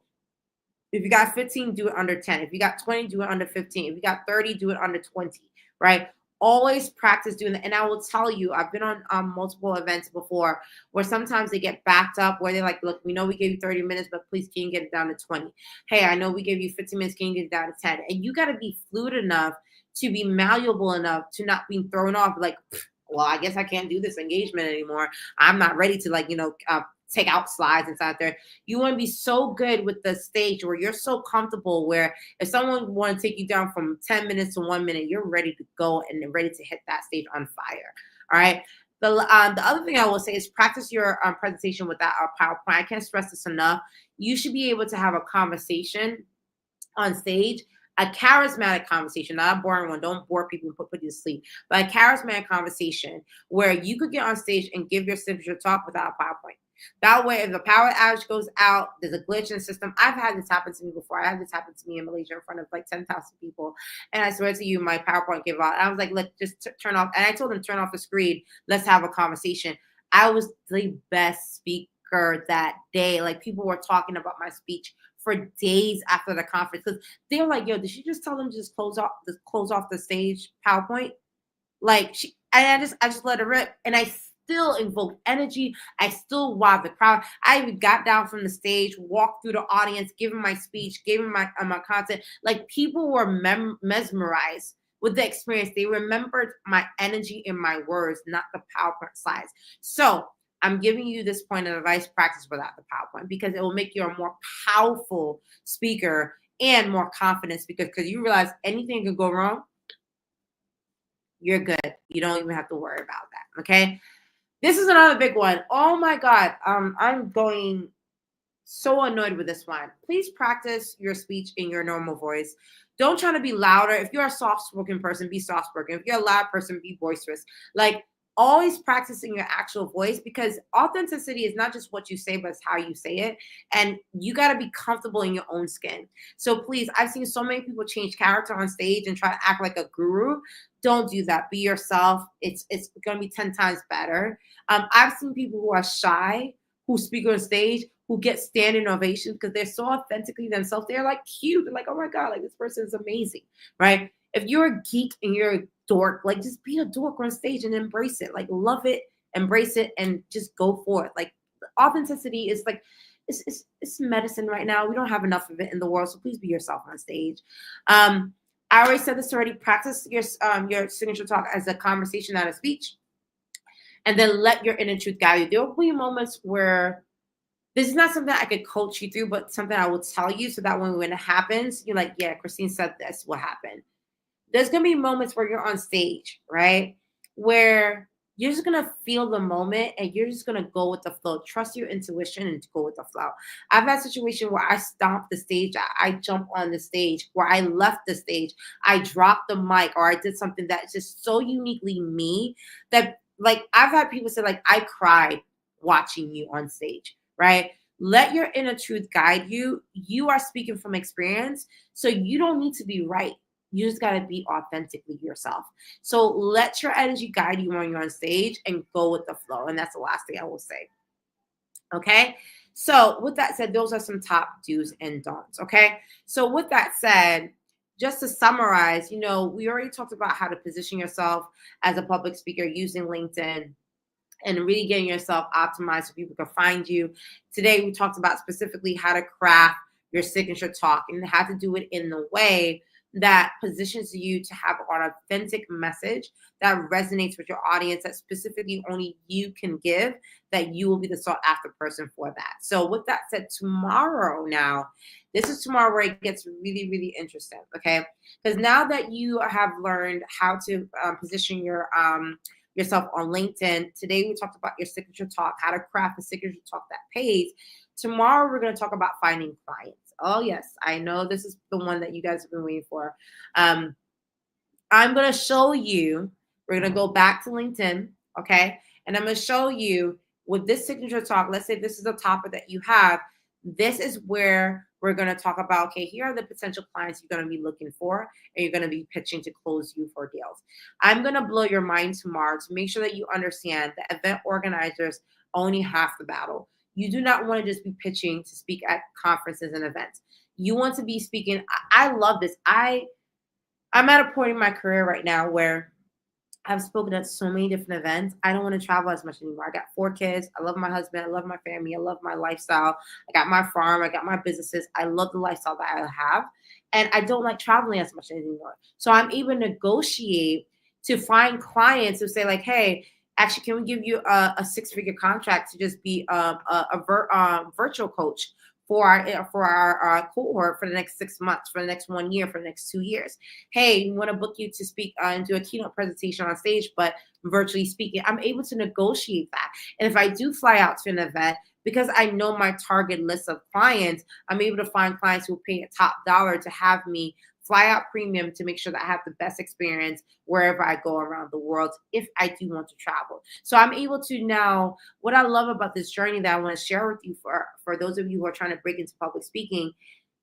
if you got 15, do it under 10. If you got 20, do it under 15. If you got 30, do it under 20, right? Always practice doing that. And I will tell you, I've been on multiple events before where sometimes they get backed up, where they're like, look, we know we gave you 30 minutes, but please, can you get it down to 20? Hey, I know we gave you 15 minutes, can you get it down to 10? And you got to be fluid enough to be malleable enough to not be thrown off like, well, I guess I can't do this engagement anymore. I'm not ready to, take out slides inside there. You want to be so good with the stage where you're so comfortable, where if someone want to take you down from 10 minutes to 1 minute, you're ready to go and ready to hit that stage on fire. All right. The other thing I will say is practice your presentation with that PowerPoint. I can't stress this enough. You should be able to have a conversation on stage, a charismatic conversation, not a boring one. Don't bore people and put you to sleep, but a charismatic conversation where you could get on stage and give your signature talk without a PowerPoint. That way, if the power outage goes out, there's a glitch in the system. I've had this happen to me before. I had this happen to me in Malaysia in front of like 10,000 people. And I swear to you, my PowerPoint gave out. I was like, let's just turn off. And I told them, turn off the screen. Let's have a conversation. I was the best speaker that day. Like, people were talking about my speech for days after the conference, because they were like, yo, did she just tell them to just close off the stage PowerPoint? Like, I just let it rip. And I still invoke energy. I still wowed the crowd. I even got down from the stage, walked through the audience, giving my speech, giving my content. Like, people were mesmerized with the experience. They remembered my energy and my words, not the PowerPoint slides. So I'm giving you this point of advice: practice without the PowerPoint, because it will make you a more powerful speaker and more confident speaker, because you realize anything can go wrong. You're good. You don't even have to worry about that. Okay. This is another big one. Oh my God. I'm going so annoyed with this one. Please practice your speech in your normal voice. Don't try to be louder. If you're a soft-spoken person, be soft-spoken. If you're a loud person, be boisterous. Like, always practicing your actual voice, because authenticity is not just what you say, but it's how you say it. And you got to be comfortable in your own skin. So please, I've seen so many people change character on stage and try to act like a guru. Don't do that. Be yourself. It's going to be 10 times better. I've seen people who are shy, who speak on stage, who get standing ovations because they're so authentically themselves. They're like cute. They're like, oh my God, like this person is amazing, right? If you're a geek and you're a dork, like just be a dork on stage and embrace it. Like love it, embrace it, and just go for it. Like authenticity is like it's medicine right now. We don't have enough of it in the world, so please be yourself on stage. I already said this already. Practice your signature talk as a conversation, not a speech, and then let your inner truth guide you. There will be moments where this is not something I could coach you through, but something I will tell you so that when it happens, you're like, yeah, Christine said this will happen. There's going to be moments where you're on stage, right? Where you're just going to feel the moment and you're just going to go with the flow. Trust your intuition and go with the flow. I've had a situation where I stomped the stage. I jumped on the stage, where I left the stage. I dropped the mic, or I did something that's just so uniquely me that, like, I've had people say, like, I cried watching you on stage, right? Let your inner truth guide you. You are speaking from experience, so you don't need to be right. You just got to be authentically yourself. So let your energy guide you when you're on stage and go with the flow. And that's the last thing I will say. Okay. So with that said, those are some top do's and don'ts. Okay. So with that said, just to summarize, we already talked about how to position yourself as a public speaker using LinkedIn and really getting yourself optimized so people can find you. Today, we talked about specifically how to craft your signature talk and how to do it in the way that positions you to have an authentic message that resonates with your audience, that specifically only you can give, that you will be the sought after person for that. So with that said, tomorrow this is tomorrow where it gets really, really interesting, okay? Because now that you have learned how to position yourself on LinkedIn. Today we talked about your signature talk, how to craft a signature talk that pays. Tomorrow we're going to talk about finding clients. Oh yes, I know this is the one that you guys have been waiting for. I'm going to show you, we're going to go back to LinkedIn, okay? And I'm going to show you with this signature talk, let's say this is a topic that you have, this is where we're going to talk about, okay, here are the potential clients you're going to be looking for, and you're going to be pitching to close you for deals. I'm going to blow your mind tomorrow to make sure that you understand that event organizers only half the battle. You do not want to just be pitching to speak at conferences and events. You want to be speaking. I love this. I'm at a point in my career right now where I've spoken at so many different events. I don't want to travel as much anymore. I got 4 kids. I love my husband. I love my family. I love my lifestyle. I got my farm. I got my businesses. I love the lifestyle that I have. And I don't like traveling as much anymore. So I'm able to negotiate to find clients who say like, hey, actually, can we give you a 6-figure contract to just be a virtual coach for our cohort for the next 6 months, for the next 1 year, for the next 2 years. Hey, we want to book you to speak and do a keynote presentation on stage, but virtually speaking. I'm able to negotiate that. And if I do fly out to an event, because I know my target list of clients, I'm able to find clients who pay a top dollar to have me fly out premium to make sure that I have the best experience wherever I go around the world if I do want to travel. So I'm able to now, what I love about this journey that I want to share with you for those of you who are trying to break into public speaking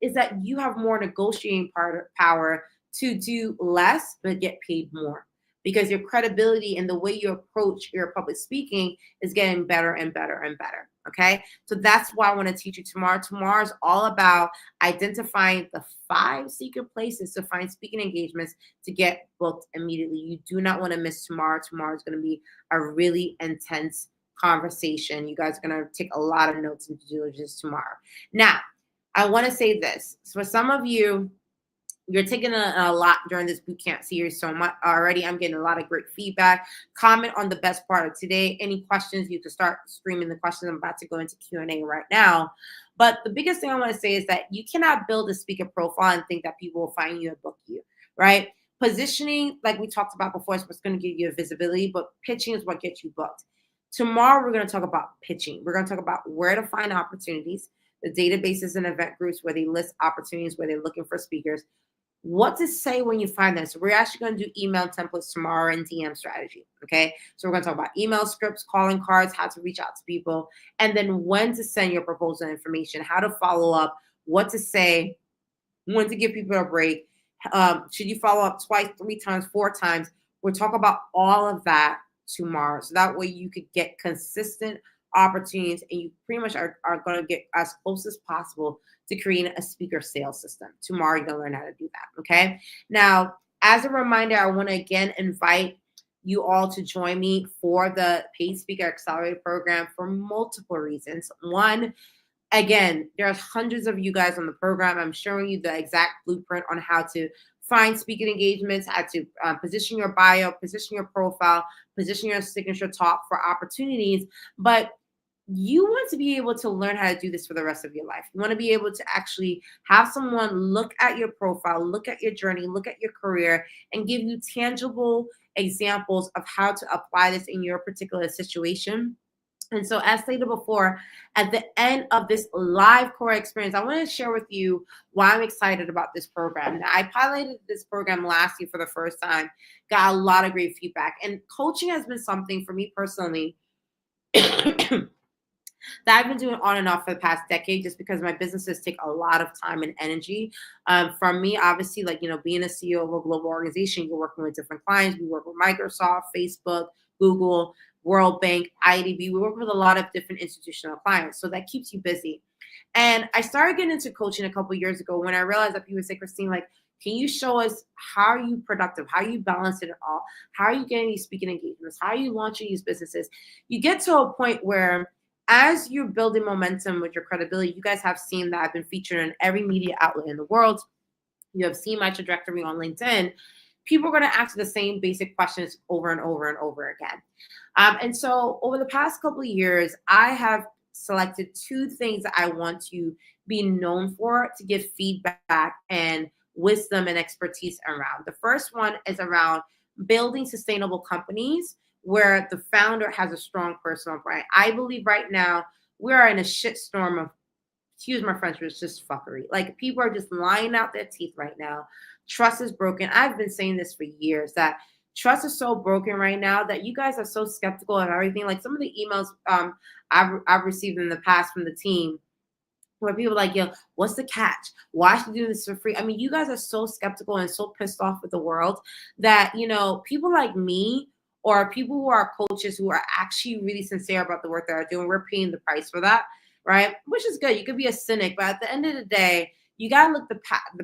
is that you have more negotiating power to do less but get paid more, because your credibility and the way you approach your public speaking is getting better and better and better. Okay. So that's why I want to teach you tomorrow. Tomorrow is all about identifying the 5 secret places to find speaking engagements to get booked immediately. You do not want to miss tomorrow. Tomorrow is going to be a really intense conversation. You guys are going to take a lot of notes and due diligence tomorrow. Now, I want to say this. So for some of you, you're taking a lot during this bootcamp series so much already. I'm getting a lot of great feedback. Comment on the best part of today. Any questions, you can start streaming the questions. I'm about to go into Q&A right now. But the biggest thing I want to say is that you cannot build a speaker profile and think that people will find you and book you, right? Positioning, like we talked about before, is what's going to give you a visibility, but pitching is what gets you booked. Tomorrow, we're going to talk about pitching. We're going to talk about where to find opportunities, the databases and event groups where they list opportunities, where they're looking for speakers, what to say when you find them. So we're actually going to do email templates tomorrow and DM strategy. Okay. So we're going to talk about email scripts, calling cards, how to reach out to people, and then when to send your proposal information, how to follow up, what to say, when to give people a break. Should you follow up twice, 3 times, 4 times? We'll talk about all of that tomorrow. So that way you could get consistent opportunities and you pretty much are going to get as close as possible to creating a speaker sales system. Tomorrow you're going to learn how to do that. Okay. Now, as a reminder, I want to again invite you all to join me for the Paid Speaker Accelerator program for multiple reasons. One, again, there's hundreds of you guys on the program. I'm showing you the exact blueprint on how to find speaking engagements, how to position your bio, position your profile, position your signature talk for opportunities. But you want to be able to learn how to do this for the rest of your life. You want to be able to actually have someone look at your profile, look at your journey, look at your career, and give you tangible examples of how to apply this in your particular situation. And so, as stated before, at the end of this live core experience, I want to share with you why I'm excited about this program. Now, I piloted this program last year for the first time, got a lot of great feedback. And coaching has been something for me personally that I've been doing on and off for the past decade, just because my businesses take a lot of time and energy from me. Obviously, like, being a CEO of a global organization, you're working with different clients. We work with Microsoft, Facebook, Google, World Bank, IDB. We work with a lot of different institutional clients. So that keeps you busy. And I started getting into coaching a couple of years ago when I realized that people say, Christine, like, can you show us how are you productive? How are you balancing it all? How are you getting these speaking engagements? How are you launching these businesses? You get to a point where as you're building momentum with your credibility, you guys have seen that I've been featured in every media outlet in the world. You have seen my trajectory on LinkedIn. People are going to ask the same basic questions over and over and over again. And so over the past couple of years, I have selected 2 things that I want to be known for to give feedback and wisdom and expertise around. The first one is around building sustainable companies where the founder has a strong personal brand. I believe right now we are in a shitstorm of, excuse my French, but it's just fuckery. Like, people are just lying out their teeth right now. Trust is broken. I've been saying this for years, that trust is so broken right now that you guys are so skeptical of everything. Like, some of the emails I've received in the past from the team where people are like, yo, what's the catch? Why should you do this for free? I mean, you guys are so skeptical and so pissed off with the world that, people like me or people who are coaches who are actually really sincere about the work that they're doing, we're paying the price for that, right? Which is good. You could be a cynic, but at the end of the day, you got to look the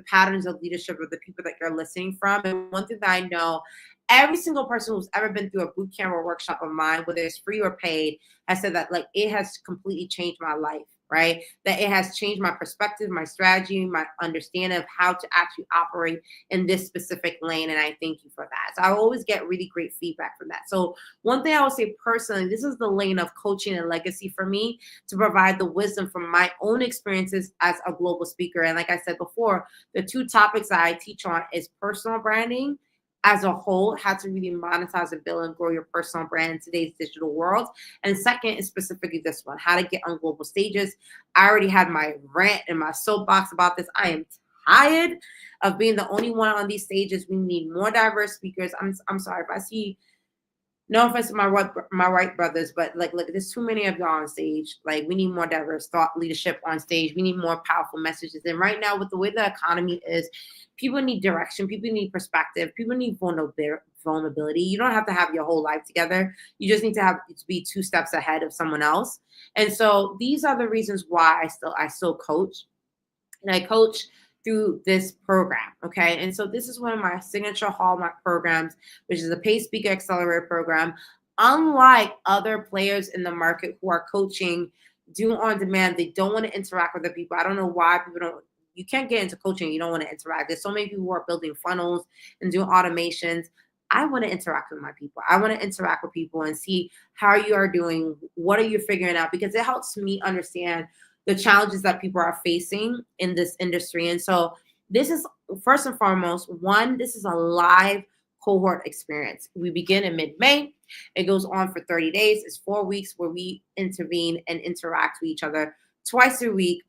patterns of leadership of the people that you're listening from. And one thing that I know, every single person who's ever been through a boot camp or workshop of mine, whether it's free or paid, has said that, like, it has completely changed my life, right? That it has changed my perspective, my strategy, my understanding of how to actually operate in this specific lane. And I thank you for that. So I always get really great feedback from that. So one thing I would say personally, this is the lane of coaching and legacy for me, to provide the wisdom from my own experiences as a global speaker. And like I said before, the 2 topics that I teach on is personal branding as a whole, how to really monetize and build and grow your personal brand in today's digital world. And second is specifically this one, how to get on global stages. I already had my rant and my soapbox about this. I am tired of being the only one on these stages. We need more diverse speakers. I'm sorry if I see, no offense to my white brothers, but like, look, there's too many of y'all on stage. Like, we need more diverse thought leadership on stage. We need more powerful messages. And right now, with the way the economy is, people need direction. People need perspective. People need vulnerability. You don't have to have your whole life together. You just need to be 2 steps ahead of someone else. And so these are the reasons why I still coach, and I coach through this program. Okay. And so this is one of my signature hallmark programs, which is a Paid Speaker Accelerator program. Unlike other players in the market who are coaching, do on demand, they don't want to interact with the people. I don't know why people don't. You can't get into coaching. You don't want to interact. There's so many people who are building funnels and doing automations. I want to interact with my people. I want to interact with people and see how you are doing. What are you figuring out? Because it helps me understand the challenges that people are facing in this industry. And so this is, first and foremost, this is a live cohort experience. We begin in mid-May. It goes on for 30 days. It's 4 weeks where we intervene and interact with each other twice a week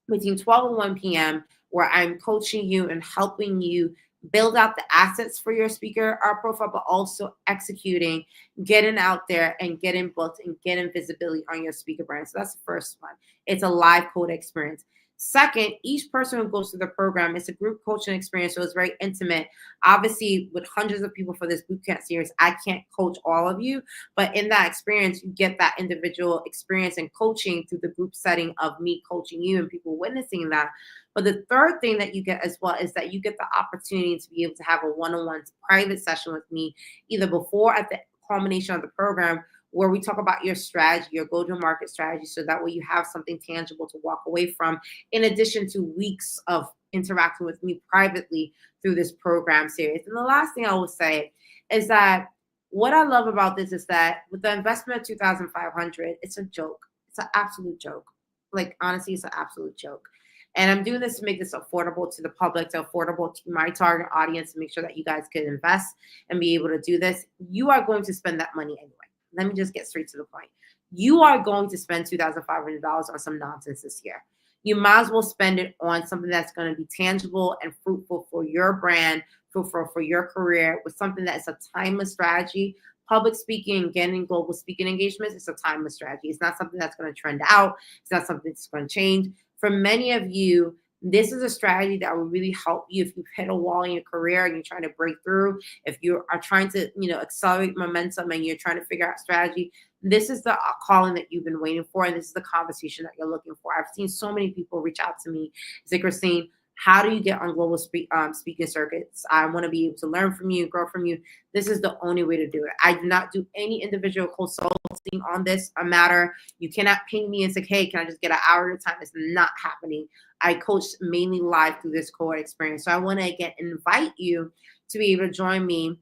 between 12 and 1 p.m. where I'm coaching you and helping you build out the assets for your speaker profile, but also executing, getting out there and getting booked and getting visibility on your speaker brand. So that's the first one. It's a live code experience. Second, each person who goes through the program, it's a group coaching experience, so it's very intimate. Obviously, with hundreds of people for this bootcamp series, I can't coach all of you, but in that experience, you get that individual experience and coaching through the group setting of me coaching you and people witnessing that. But the third thing that you get as well is that you get the opportunity to be able to have a one-on-one private session with me, either before at the culmination of the program, where we talk about your strategy, your go-to-market strategy, so that way you have something tangible to walk away from, in addition to weeks of interacting with me privately through this program series. And the last thing I will say is that what I love about this is that with the investment of $2,500, it's a joke. It's an absolute joke. Like, honestly, it's an absolute joke. And I'm doing this to make this affordable to the public, to affordable to my target audience, to make sure that you guys can invest and be able to do this. You are going to spend that money anyway. Let me just get straight to the point. You are going to spend $2,500 on some nonsense this year. You might as well spend it on something that's going to be tangible and fruitful for your brand, fruitful for your career, with something that is a timeless strategy. Public speaking, getting global speaking engagements, it's a timeless strategy. It's not something that's going to trend out. It's not something that's going to change. For many of you, this is a strategy that will really help you if you've hit a wall in your career and you're trying to break through. If you are trying to, accelerate momentum and you're trying to figure out strategy, this is the calling that you've been waiting for, and this is the conversation that you're looking for. I've seen so many people reach out to me, say, Christine, how do you get on global speaking circuits? I want to be able to learn from you, grow from you. This is the only way to do it. I do not do any individual consulting on this matter. You cannot ping me and say, hey, can I just get an hour at a time? It's not happening. I coach mainly live through this cohort experience. So I want to, again, invite you to be able to join me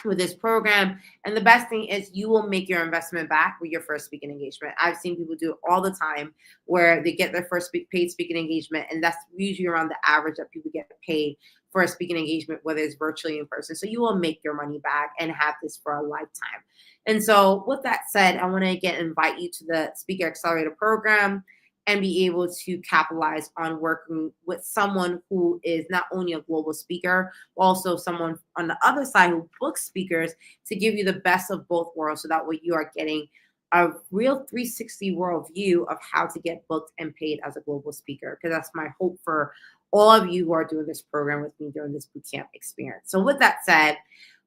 with this program. And the best thing is you will make your investment back with your first speaking engagement. I've seen people do it all the time where they get their first paid speaking engagement, and that's usually around the average that people get paid for a speaking engagement, whether it's virtually in person. So you will make your money back and have this for a lifetime. And so with that said, I want to again invite you to the Speaker Accelerator program and be able to capitalize on working with someone who is not only a global speaker, but also someone on the other side who books speakers to give you the best of both worlds, so that way you are getting a real 360 world view of how to get booked and paid as a global speaker, because that's my hope for all of you who are doing this program with me during this bootcamp experience. So with that said,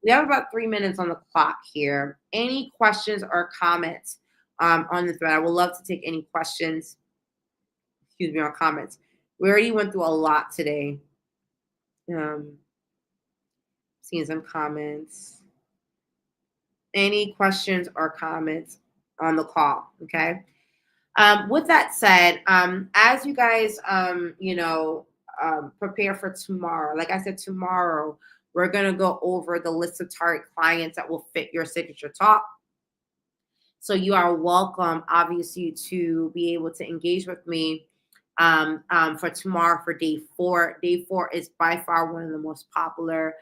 we have about 3 minutes on the clock here. Any questions or comments on the thread? I would love to take any questions. Excuse me, or comments. We already went through a lot today. Seeing some comments. Any questions or comments on the call? Okay. With that said, as you guys, prepare for tomorrow, like I said, tomorrow we're gonna go over the list of target clients that will fit your signature talk. So you are welcome, obviously, to be able to engage with me for tomorrow for day 4. Day 4 is by far one of the most popular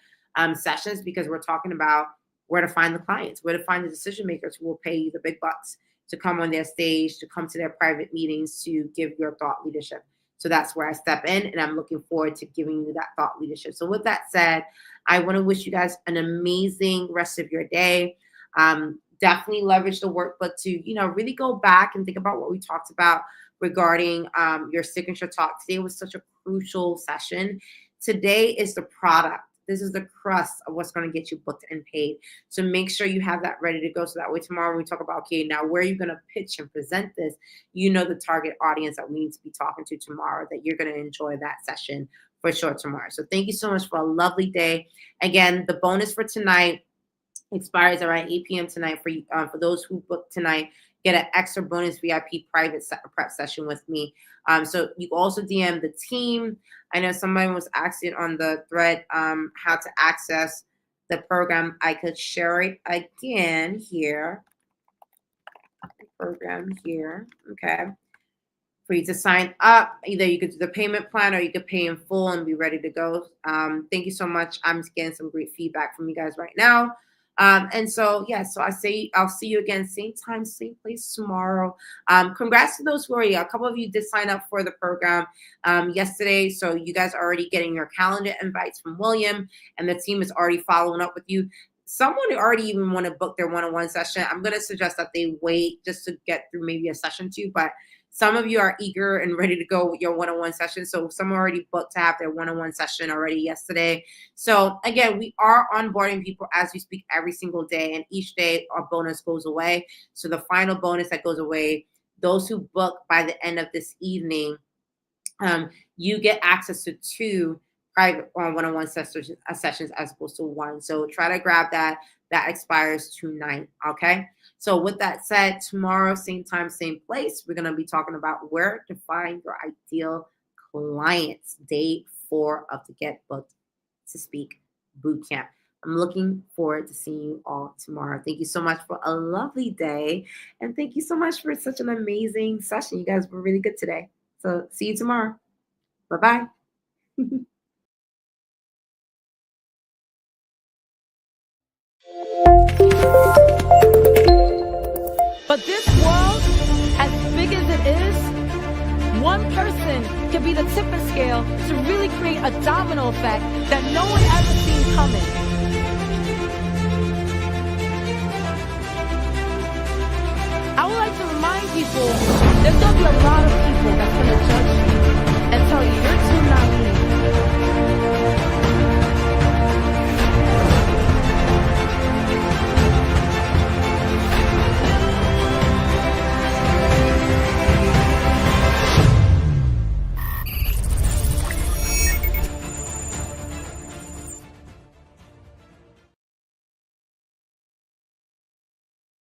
sessions, because we're talking about where to find the clients, where to find the decision makers who will pay you the big bucks to come on their stage, to come to their private meetings, to give your thought leadership. So that's where I step in, and I'm looking forward to giving you that thought leadership. So with that said, I want to wish you guys an amazing rest of your day. Definitely leverage the workbook to, really go back and think about what we talked about regarding your signature talk. Today was such a crucial session. Today is the product. This is the crust of what's going to get you booked and paid. So make sure you have that ready to go, so that way tomorrow when we talk about, okay, now where are you going to pitch and present this, the target audience that we need to be talking to tomorrow, that you're going to enjoy that session for sure tomorrow. So thank you so much for a lovely day. Again, the bonus for tonight expires around 8 p.m. tonight for those who book tonight. Get an extra bonus VIP private prep session with me. So you also DM the team. I know somebody was asking on the thread how to access the program. I could share it again here. Program here, okay. For you to sign up, either you could do the payment plan or you could pay in full and be ready to go. Thank you so much. I'm getting some great feedback from you guys right now. And so, yeah, so I'll see you again, same time, same place tomorrow. Congrats to those who are, a couple of you did sign up for the program yesterday. So you guys are already getting your calendar invites from William, and the team is already following up with you. Someone who already even want to book their one-on-one session, I'm going to suggest that they wait just to get through maybe a session two, but some of you are eager and ready to go with your one-on-one session. So some already booked to have their one-on-one session already yesterday. So again, we are onboarding people as we speak every single day, and each day our bonus goes away. So the final bonus that goes away, those who book by the end of this evening, you get access to 2 private one-on-one sessions as opposed to 1. So try to grab that. That expires tonight. Okay. So with that said, tomorrow, same time, same place, we're going to be talking about where to find your ideal clients. Day 4 of the Get Booked to Speak Bootcamp. I'm looking forward to seeing you all tomorrow. Thank you so much for a lovely day. And thank you so much for such an amazing session. You guys were really good today. So see you tomorrow. Bye-bye. But this world, as big as it is, one person can be the tipping scale to really create a domino effect that no one ever seen coming. I would like to remind people there's going to be a lot of